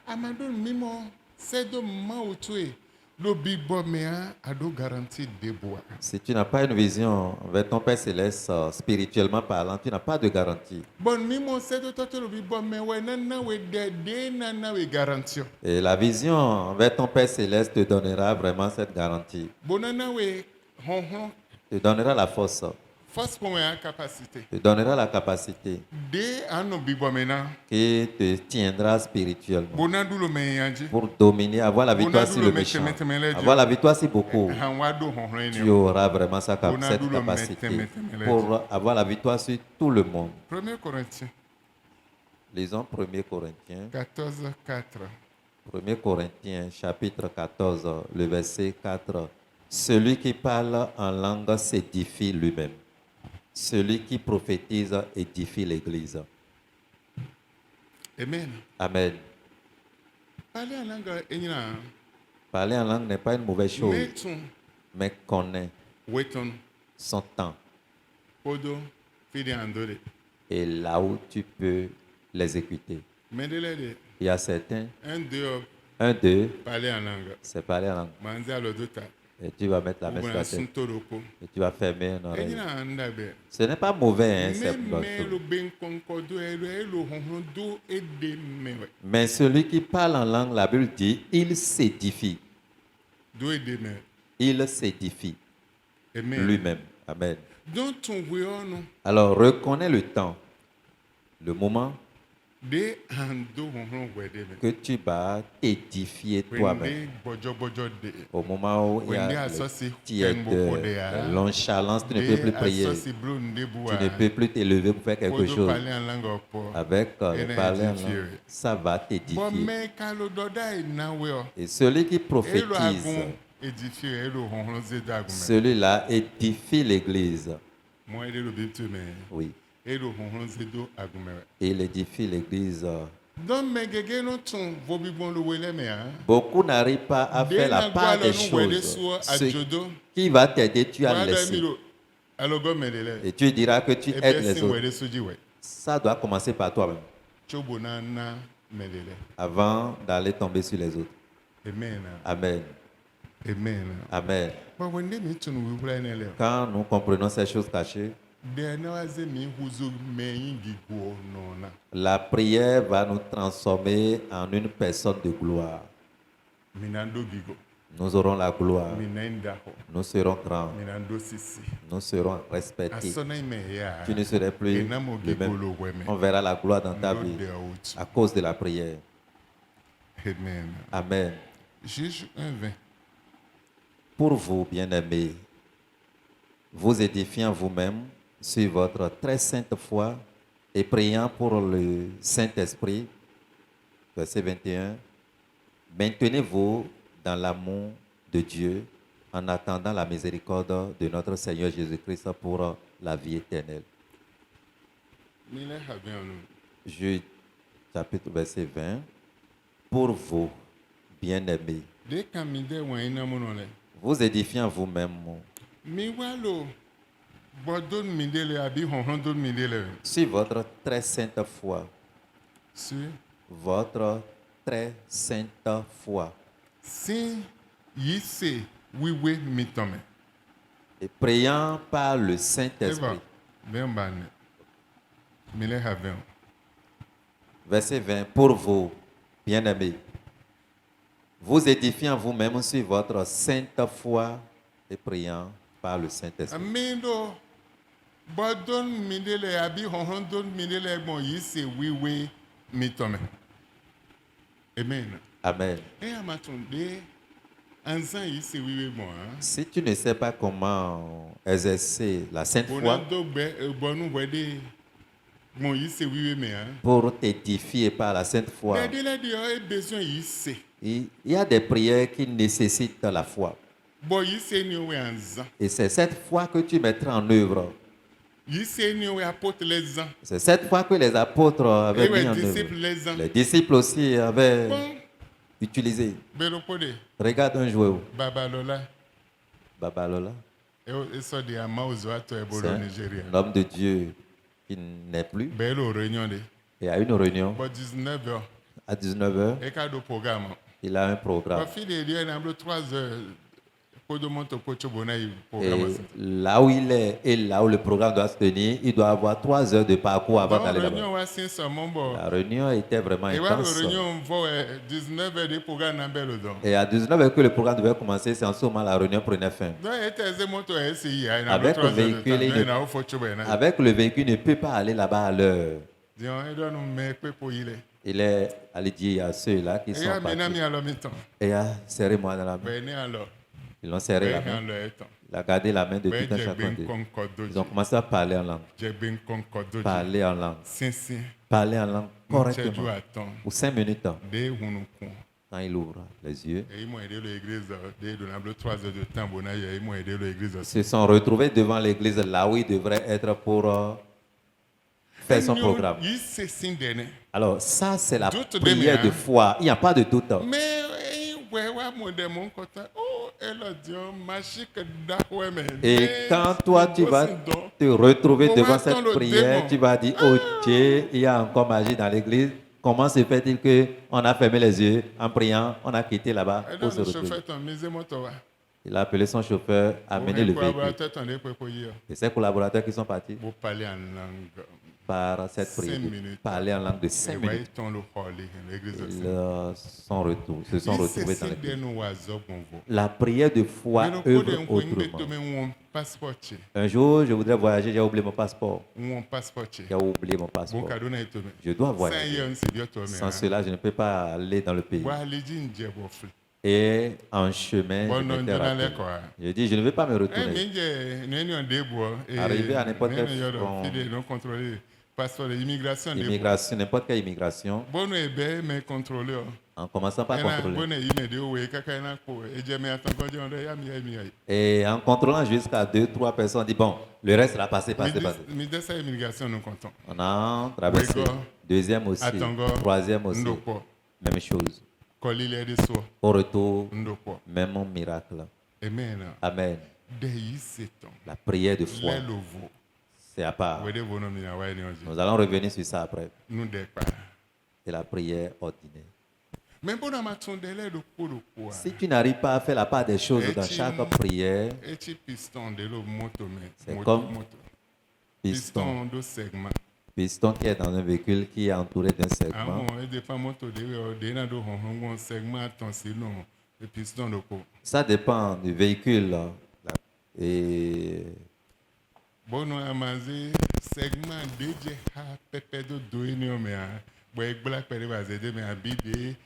Amado mimo sedo ma utwe lo bibo mea ado garantie de bois. Si tu n'as pas une vision vers ton Père Céleste, spirituellement parlant, tu n'as pas de garantie. Bon mimo sedo toto lo bibo me we nana we de nana we garantie. Et la vision vers ton Père Céleste te donnera vraiment cette garantie. Bon nana we honhon Te donnera la force, force pour ma capacité. te donnera la capacité De ano bibo mena qui te tiendra spirituellement bonadu lo me yanji. pour dominer, avoir la victoire sur le méchant, avoir la victoire sur beaucoup. Han wado honhon Tu eni. auras vraiment cette capacité pour avoir la victoire sur tout le monde. 1 Corinthiens Lisons 1 Corinthiens. 14:4. 1 Corinthiens chapitre 14, le verset 4. Celui qui parle en langue s'édifie lui-même. Celui qui prophétise édifie l'Église. Amen. Amen. Parler en langue enyina. Parler en langue n'est pas une mauvaise chose, Meton mais connais weton son temps podo fide andole. et là où tu peux l'exécuter. Mendelede Il y a certains, 1-2 un, deux, parler en langue. c'est parler en langue. Manzi alodota. Et tu vas mettre la main sur Ubona la tête suntoroko. et tu vas fermer une oreille. Enyina andabe. Ce n'est pas mauvais, hein, c'est Même bon. le ben konkodo elo honhon do edemewe. Mais celui qui parle en langue, la Bible dit, il s'édifie. Do edeme. Il s'édifie Amen. lui-même. Amen. Dans ton voyons Alors, reconnais le temps, le moment de ando honhon wedeme. que tu vas t'édifier toi-même. Wende bojo de. Au moment où il y a Wende le associ tièdeur, dea. l'onchance, tu ne peux plus prier. Associ blo ndebua. Tu ne peux plus t'élever pour faire quelque Podo chose. parler en langue opo. Avec le Ene parler en édifié. langue, ça va Bon t'édifier. mais kalo doda inawe o. Et celui qui Elo prophétise, agun édifié elo honhon zedo agun. celui-là édifie l'Église. Moi ede lo bitu me. Oui. Elo honhon zedo agun me. Il édifie l'Église. Don me gege no ton vo bi bon lo wele me a. Beaucoup n'arrivent pas à faire la part des choses. Ce qui va t'aider, tu as laissé. Alogo medele. Et tu diras que tu aides les autres. Wele soji we. Ça doit commencer par toi-même Chobo na na medele. avant d'aller tomber sur les autres. Amen. Amen. Amen. Amen. But when they meet on we play nele. Quand nous comprenons ces choses cachées, De na waze mi huzo me yingi go no na. la prière va nous transformer en une personne de gloire. Minando gigo. Nous aurons la gloire. Minenda ho. Nous serons grands. Minando sisi. Nous serons respectés. Asona ime ya. Tu ne seras plus Enamo le gigo même. lo weme. On verra la gloire dans ta Ndo vie de out. à cause de la prière. Amen. Amen. Jésus 1:20. Pour vous, bien-aimés, vous édifiant vous-même sur votre très sainte foi et priant pour le Saint-Esprit, verset 21, maintenez-vous dans l'amour de Dieu en attendant la miséricorde de notre Seigneur Jésus-Christ pour la vie éternelle. Mile habionu. Jude, chapitre verset 20, pour vous, bien-aimés, De kamide wa ina monole. vous édifiant vous-même Mi walo. Bodon mindele abi honhon don mindele. sur votre très sainte foi, Sur votre très sainte foi. si yise wiwe mitome. Et priant par le Eva, Saint-Esprit. viens bane. Mile haven. Verset 20. Pour vous, bien-aimés, vous édifiant vous-même sur votre sainte foi et priant par le Saint-Esprit. Amindo, bodon midele abi honhon don midele bon yise wiwe mitome. Amen. Amen. Et amatunde anzan yise wiwe bon hein. Si tu ne sais pas comment exercer la sainte foi Bonando bonu wede bon yise wiwe me hein. pour t'édifier par la sainte foi, Bedele de a besoin yise. il y a des prières qui nécessitent la foi. Bo yise ni we anzan. Et c'est cette foi que tu mettras en œuvre. Yise ni we apôtre les ans. C'est cette foi que les apôtres avaient Et mis les en disciples œuvre. les ans. Les disciples aussi avaient Bon, utilisé. Belopode, Regarde un joueur, Babalola. Babalola. Et ça de Amaozo à toi C'est au Nigeria. un homme de Dieu qui n'est plus. Belle réunion de. Et à une réunion, Bon 19h. à 19h, Et cadeau programme. il a un Bon programme. fille de Dieu, il y a 3 heures. Pour de monter au coach bonnet Et programme. là où il est et là où le programme doit se tenir, il doit avoir 3 heures de parcours avant Dans d'aller réunion, là-bas. on va signer ça mon bon. La réunion était vraiment Et voilà, intense. réunion, on voit 19h de programme dans belle don. Et à 19h que le programme devait commencer, c'est en ce moment la réunion prenait fin. Donc, il était un moto SI. Il y a Avec 3 le heures de véhicule, temps. il Il y ne- a un photo. Avec le véhicule, il ne peut pas aller là-bas à l'heure. Disons, il doit nous mettre pour y aller. Il est allé dire à ceux-là qui Et il y sont a maintenant partis. mis à l'homme temps. Et a serré moi dans la main. Ben, alors. Ils l'ont serré la Ben, main. alors, temps. Il a gardé la main de Ben, tout un j'ai chacun bien d'eux. concordé. Ils ont commencé à parler en langue. J'ai bien concordé. Parler en langue. Sincère. Parler en langue J'ai dû correctement. attendre. Pour 5 minutes, Dès qu'on quand il ouvre les yeux, et ils m'ont aidé l'église, dès de 3 heures de temps, bon, ils m'ont aidé l'église ils aussi. se sont retrouvés devant l'église là où ils devraient être pour faire son programme. Il s'est signé. Alors, ça, c'est la Doute de prière moi, de hein. foi. Il n'y a pas de doute. Mais, ouais, ouais, mon côté, oh, elle a dit, magique d'Ahoué, mais. Et quand toi, tu vas te retrouver Comment devant attend cette le prière, démon? tu vas dire, oh Dieu, il y a encore magie dans l'église. Comment se fait-il qu'on a fermé les yeux en priant, on a quitté là-bas Et pour donc, se le retrouver? chauffeur, ton mise moto, Il a appelé son chauffeur à mener le véhicule. collaborateur, ton est pour y Et ses collaborateurs qui sont partis Vous parlez en langue. par cette 5 prière, minutes. parler en langue de Et 5 voyez, minutes. ton le holly, l'église Ils aussi. se sont retrouvés dans de l'église. nous oiseaux, bon, bon. La prière de foi Mais le code est œuvre un peu une autrement. un passeport. Un jour, je voudrais voyager, j'ai oublié mon passeport. Un passeport. J'ai oublié mon Bon passeport. cadeau n'a été. Je dois Ça voyager. y est, on s'est bien tourné. Sans cela, je ne peux pas aller dans le pays. Bon, allez, dis une diable au flou. Et en chemin, Bon, je non, m'étais non, rappelé. quoi. Je dis, je ne vais pas me Eh, retourner. mais il y a un débois. Arrivé à n'importe quel front. Il non contrôlé. Passeport d'immigration. Immigration, n'importe quelle immigration, Bon, nous, mais contrôlé. en commençant par contrôler. Bon, Et en contrôlant jusqu'à 2-3 personnes, on dit, bon, le reste sera passé, passé, passé. Mais de cette immigration, nous comptons. On a traversé. Wego, Deuxième aussi. Atongo, Troisième aussi. Ndoko, Même chose. Kolile de Soie, Au retour, Ndoko. même miracle. Amen. Amen. De Yiseton. La prière de foi, Les louvres. c'est à part. Wede bono mina wa ni oji. Nous allons revenir sur ça après. Nous de pas. C'est la prière ordinaire. Mais bon, on m'a tourné les de quoi. Si tu n'arrives pas à faire la part des choses dans chaque prière, Et tu piston de l'eau moto, mais. C'est moto, comme moto. piston, Piston de segment. piston qui est dans un véhicule qui est entouré d'un Ah segment. bon, et des pas moto de na do hon segment attention non. Le piston de quoi. Ça dépend du véhicule. Là. Et Bon, nous avons segment DJ ha pepe do doini o me a. Bo e black pere va zede me abide.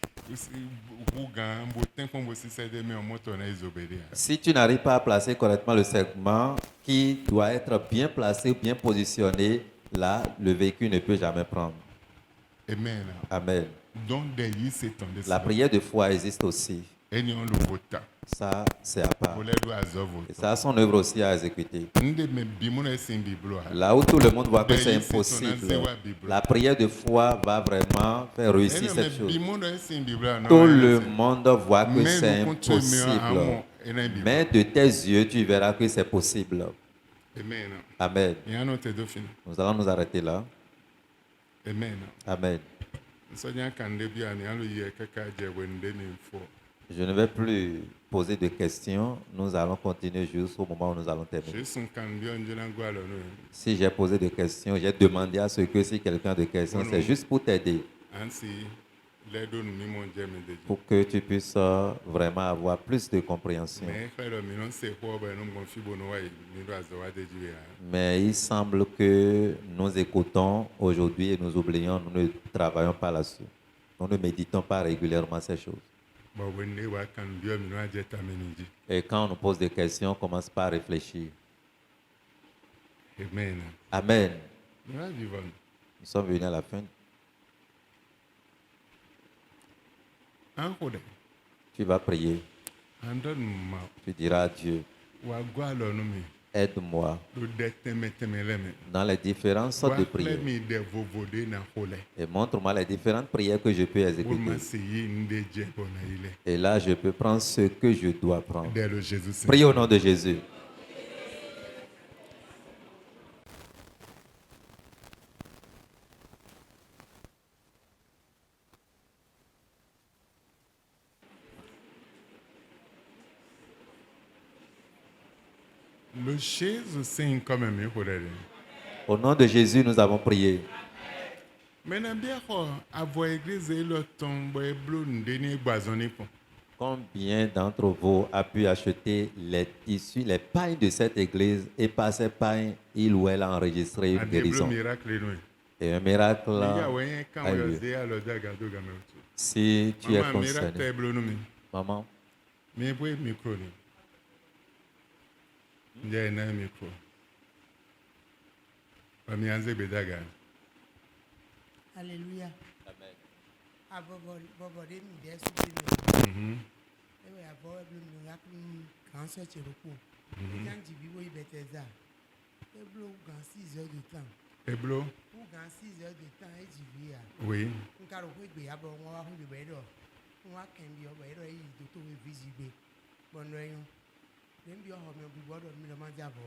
Bougan, botin comme aussi c'est de me en moto na izobede. si tu n'arrives pas à placer correctement le segment qui doit être bien placé, bien positionné, là, le véhicule ne peut jamais prendre. Amen. Amen. Donc de yi c'est ton de La prière de foi existe aussi. Et nous le vota. Ça, c'est à part. Pour les doigts azovo. Et ça a son œuvre aussi à exécuter. Nde me bimuna sin biblo. Là où tout le monde voit que Ben, c'est ici, ton impossible, ancien Bible. la prière de foi va vraiment faire réussir Mais cette chose. bimuna sin biblo. Tout le monde voit que Mais c'est nous comptons mieux en impossible. mon- et dans la Bible. Mais de tes yeux, tu verras que c'est possible. Amen. Amen. Il y a un autre dauphine. Nous allons nous arrêter là. Amen. Amen. So nya kan de bia ne alo ye kaka je wende ne fo. Je ne vais plus poser de questions. Nous allons continuer jusqu'au moment où nous allons terminer. Jésus kan bi onjena gwalo no. Si j'ai posé des questions, j'ai demandé à ce que si quelqu'un a des questions, c'est juste pour t'aider, Ansi ledo ni mon jeme deji. pour que tu puisses vraiment avoir plus de compréhension. Mais frère mi non se ko ba no mon fibo no wai ni do azawa deji ya. Mais il semble que nous écoutons aujourd'hui et nous oublions, nous ne travaillons pas là-dessus. Nous ne méditons pas régulièrement ces choses. Ba wende wa kan bi mi no ajeta meniji. Et quand on nous pose des questions, on commence par réfléchir. Amen. Amen. Nous vivons. Nous sommes venus à la fin. Ankode. Tu vas prier. Andon ma Tu diras à Dieu, wa gwalo no mi. aide-moi Do de teme me. dans les différentes sortes de Wa prières. mi de vovode na hole. Et montre-moi les différentes prières que je peux Pour exécuter. ma seyi nde je bona ile. Et là, je peux prendre ce que je dois prendre. Dès le Jésus. Prie au nom de Jésus. Le Jésus c'est comme un hole. Au nom de Jésus, nous avons prié. Maintenant bien quoi avoir église le tombe bleu ndeni gbazoni po. Combien d'entre vous a pu acheter les tissus, les pailles de cette église et par ces pailles, il ou elle a enregistré une A des guérison. miracle no. Et un miracle Liga wen kan a wo lieu. ze alo daga do gametu. Si tu es Maman miracle concerné. bleu no mi. Maman, Mi boy micro ni. Nje na micro. Ba mi anze be daga. Alléluia. Abobode mi de su bi mi. Ewe abo eblu mi ya kun kan se cheruku. Jan jibi wo ibeteza. Eblu gan 6 heures de temps. Eblo. Ou gan 6 heures de temps e jibi ya. Oui. Nkaro ko igbe abo won wa hu bi bedo. Won ken bi obo edo yi do to we visible. Bono eyun. Dem bi oho mi obi bodo mi lo ma jabo.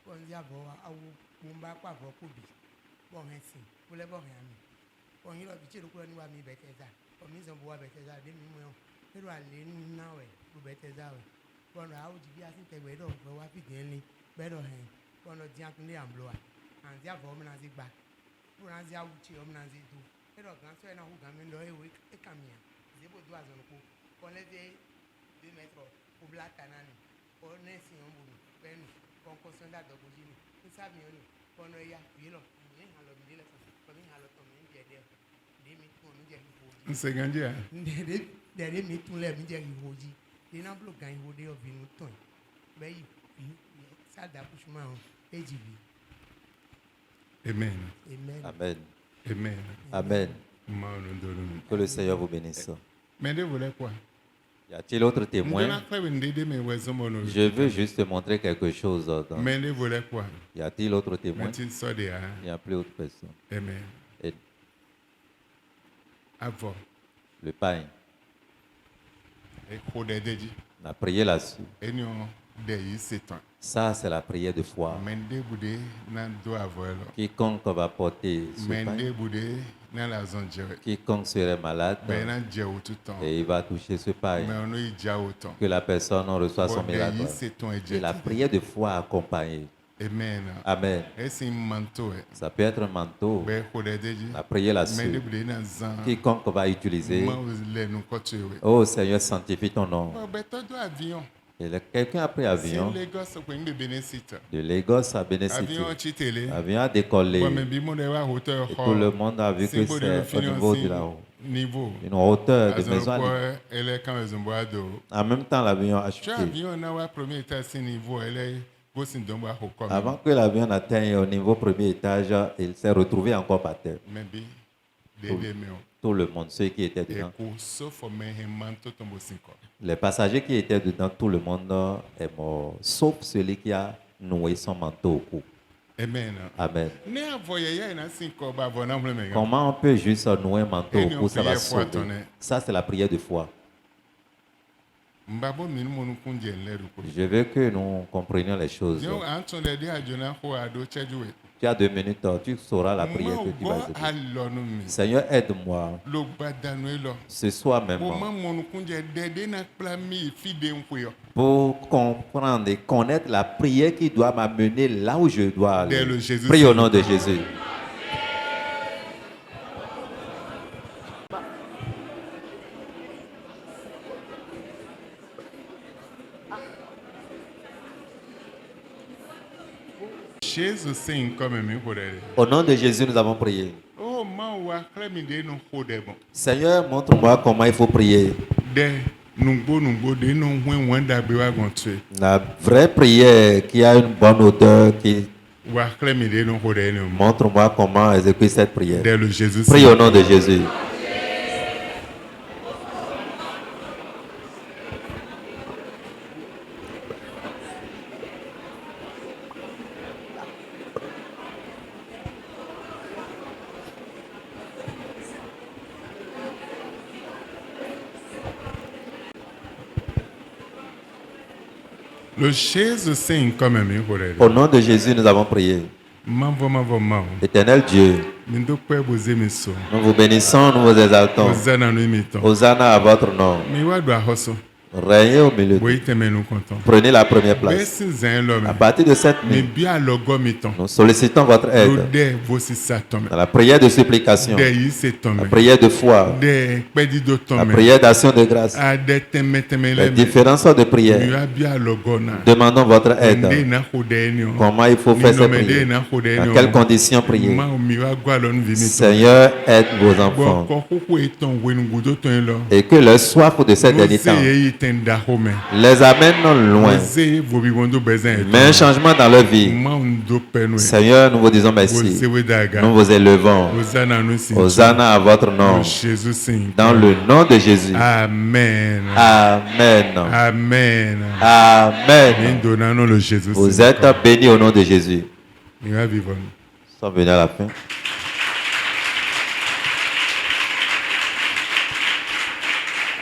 Bon jabo awo mo ba pa fo ko bi. Bon hensin. Ko le bo hen mi. Onye lo biche lo ni wa mi beteza. O mi zo bo wa beteza de mi mo. Pero ale nu na we bu beteza we. Bono a o ji bi asin te we do fo wa fi den ni. Bedo hen. Bono di akun le amblo a. An dia fo mi na zi gba. Bo na zi a uchi o mi na zi do. Pero gan so e na hu gan mi lo e we e kamia. Ze bo do azon ko. Kon le de 2 metros o black kanani. O nesi on bu penu. Kon ko so da dogo ji ni. Nsa mi oni. Bono ya bi lo. Mi han lo mi le so. Ko mi han lo to mi bi e de. Nseganje a. Dere mi tun le mi je ihoji. De na blo gan ihode of inu ton. Be yi sada pushma on ejibi. Amen. Amen. Amen. Amen. Amen. Ma no do no. Que le Seigneur vous bénisse. Mais de voulez quoi? Y a-t-il autre Ndona témoin? kwa ndede me wezo mono. Je veux juste te montrer quelque chose. Mais de voulez quoi? Y a-t-il autre témoin? Matin so de a. Il n'y a plus autre personne. Amen. Et Avant. le pain, E ko de deji. on a prié là-dessus. Eni on de yi setan. Ça, c'est la prière de foi. Mais de bude na do avolo. Quiconque va porter ce Mais pain, de bude na la zon jere. quiconque serait malade, Ben na je ou tout temps. et il va toucher ce pain, Mais on y ja autant. que la personne reçoit son Bon, de miracle. yi setan e Et la je. prière de foi accompagnée. Amen. Amen. E si manto e. Ça peut être un manteau. Be ko de deji. La prière Mais de là-dessus. bude na zan. Quiconque va utiliser. Ma le nou ko tuwe. Oh Seigneur, sanctifie ton nom. Bon, ben todo avion. Et quelqu'un a pris C'est avion Lagos ko ngbe benefit. de Lagos à Benin City. Avion chitele. L'avion a décollé. Bon, mais bi mo de wa hauteur Et tout le monde a vu que Symbole de c'est au niveau de niveau. une hauteur de maison. Azon ko ele kan ezomboado. En même temps, l'avion a Tu chuté. avion na wa premier étage si niveau ele go sin domba ho comme. Avant que l'avion n'atteigne au niveau premier étage, il s'est retrouvé encore par terre. Mais bi de me o. Tout le monde, ceux qui étaient E dedans. ko so for me he manto tombo sinko. Les passagers qui étaient dedans, tout le monde est mort, sauf celui qui a noué son manteau au cou. Amen. Amen. Ne avoye ya na sinko ba bona mle me. Comment on peut juste nouer un manteau au cou, ça va prière foi, sauver. tonnerre. Ça, c'est la prière de foi. mbabo mi ni mo nu kun je nle ru ko Je veux que nous comprenions les choses. yo anton de dia jona ko ado cheju we Tu as 2 minutes, tu sauras la prière mo que tu go vas exécuter. alonu mi Seigneur, aide-moi lo gbadanu lo ce soir même mo ma mo nu kun je de na pla mi fi de nko yo pour comprendre et connaître la prière qui doit m'amener là où je dois Dès aller. le Jésus Prie au Seigneur. nom de Jésus. Jesus sin comme mi ko de Au nom de Jésus, nous avons prié. oh ma wa kle mi de no ko de bon Seigneur, montre-moi comment il faut prier. de nungbo de no hwen wan da be wa gon tue La vraie prière qui a une bonne odeur, qui wa kle mi de no ko de no montre-moi comment exécuter cette prière. dès le Jésus Prie au nom de Jésus. le Jésus sin comme mi ko de Au nom de Jésus, nous avons prié. ma ma Éternel Dieu, mi do pe boze mi so nous vous bénissons, nous vous exaltons. ozana no mi ton Hosanna à votre nom. mi wa do ahoso Régnez au milieu. bo ite me nu konton Prenez la première be place. sin zan lo À me partir de cette mi nuit, bi alogo mi ton nous sollicitons votre lo aide de vo si sa ton me dans la prière de supplication, de yi se ton la me prière de foi, de pe di do ton la me prière d'action de grâce, a de teme les le me différentes sortes de mi prières. wa bi alogo na Demandons votre nde aide. na ko de ni o Comment il faut faire cette prière? na ko de Dans ni quelles conditions prier? ma mi wa gwa lo nu vi mi ton Seigneur, aide vos bo enfants ko ko e ton we nu gudo ton lo et que leur soif de ces mo derniers se temps ye yi ten da ho me les amène loin, mo se vo bi wondo bezan mais un changement dans leur vie. ma un do pe no Seigneur, nous vous disons wo merci. se we daga Nous vous élevons. Hosanna no sin Hosanna à votre nom. Jésus sin Dans le nom de Jésus. Amen Amen. Amen Amen. Min donnant le Jésus Vous êtes bénis au nom de Jésus. Nous va vivre. Nous sommes venus à la fin.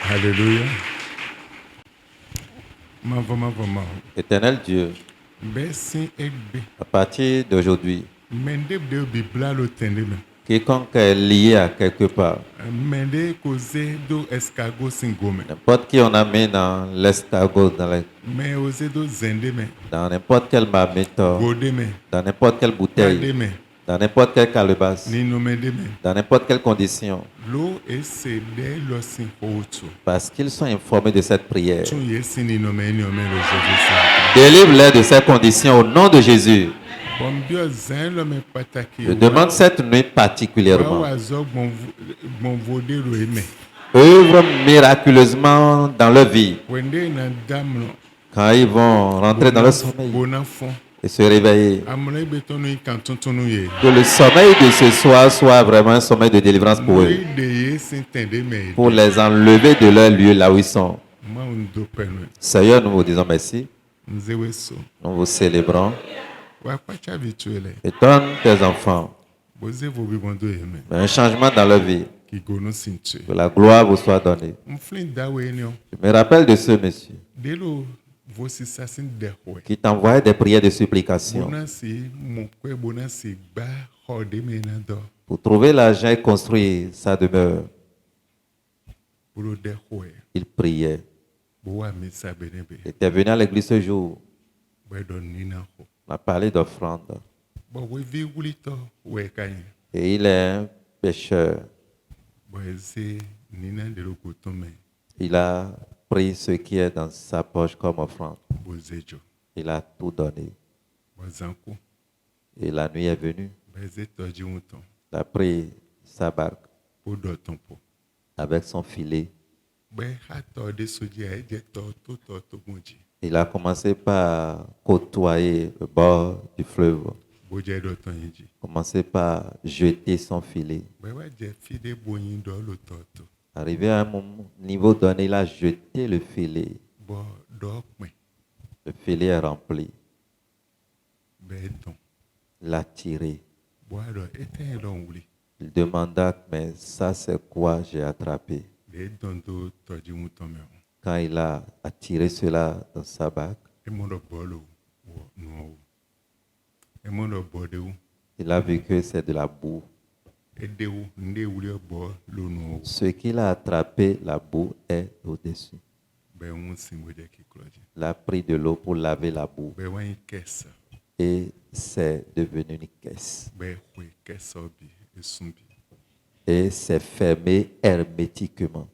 Alléluia. Ma Éternel Dieu, Bessin egbe. à partir d'aujourd'hui, Mende de Bibla lo tende me. quiconque est lié à quelque part, Mende cause do escargot singome. n'importe qui on a mis dans l'escargot, Mais ose do zende me. dans n'importe quelle marmite, Gode me. dans n'importe quelle Pade bouteille, me. dans n'importe quelle calebasse, Ni no mende me. dans n'importe quelle condition, Lo ese de lo sin hotu. parce qu'ils sont informés de cette prière. Tu yesi ni no me ni o me le Jésus Saint. Délivre-les de ces conditions au nom de Jésus. Bon bio zan lo me pataki. Je demande cette nuit particulièrement. Wa zo bon vode lo eme. Œuvre miraculeusement dans leur vie. Wende na dam no. Quand ils vont rentrer dans le sommeil Bona fond. et se réveiller. Amuna betonu kan tuntunu ye. Que le sommeil de ce soir soit vraiment un sommeil de délivrance pour eux. De ye sintende me. Pour les enlever de leur lieu là où ils sont. Ma undo penwe. Seigneur, nous vous disons merci. Nzewe so. Nous vous célébrons. Wa kwacha vituele. Et donne tes enfants Boze vo bi bondo yeme. un changement dans leur vie. Ki gono sinche. Que la gloire vous soit donnée. Mflin dawe ni o. Je me rappelle de ce monsieur Delo vosi sasin de hoe. qui t'envoyait des prières de supplication. Bona si mon kwe bona si ba hode me na do. Pour trouver l'argent et construire sa demeure, Bolo de hoe. il priait. Bo wa mi sa benebe. Il était venu à l'église ce jour. Bo don ni na ho. On a parlé d'offrande. Bo we vi wulito we kanyen. Et il est un pécheur. Bo ese ni na de lo kotome. Il a pris ce qui est dans sa poche comme offrande. Bo zejo. Il a tout donné. Bo zanku. Et la nuit est venue. Bo eze toji wuton. Il a pris sa barque Po do ton po. avec son filet. Bo ha to de soji a je to gonji. Il a commencé par côtoyer le bord du fleuve. Bo je do ton yinji. Commencé par jeter son filet. Bo wa je fi de boyin do lo to. Arrivé à un niveau donné, il a jeté le filet. Bo do pin. Le filet est rempli. Be ton. Il a tiré. Bo do eten lo wuli. Il demanda, mais ça c'est quoi j'ai attrapé? Le don do toji wuton me. Quand il a attiré cela dans sa bague, il a vu que c'est de la boue. Ce qu'il a attrapé, la boue est au-dessus. Il a pris de l'eau pour laver la boue et c'est devenu une caisse. Et c'est fermé hermétiquement.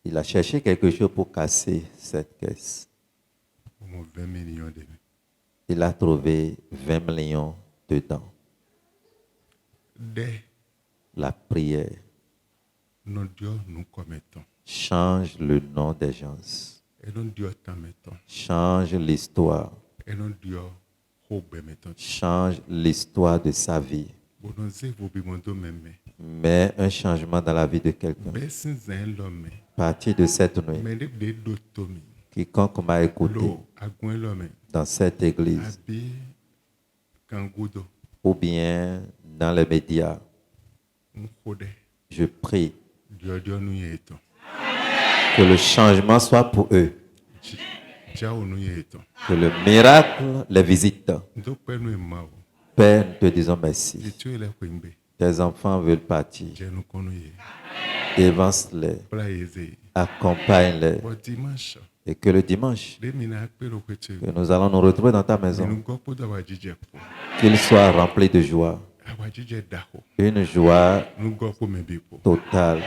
Il a cherché quelque chose pour casser cette caisse. Il a trouvé 20 millions dedans. La prière change le nom des gens, change l'histoire, change l'histoire de sa vie. Mais un changement dans la vie de quelqu'un. À partir de cette nuit, quiconque m'a écouté dans cette église ou bien dans les médias, je prie que le changement soit pour eux, que le miracle les visite. Père, nous te disons merci. Tes enfants veulent partir. Dévance-les, accompagne-les. Et que le dimanche, que nous allons nous retrouver dans ta maison, qu'il soit rempli de joie. Une joie totale.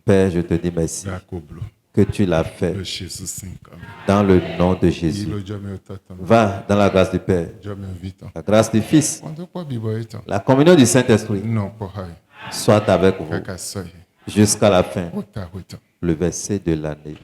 Père, je te dis merci que tu l'as fait dans le nom de Jésus. Va dans la grâce du Père, la grâce du Fils, la communion du Saint-Esprit soit avec vous jusqu'à la fin, le verset de l'année.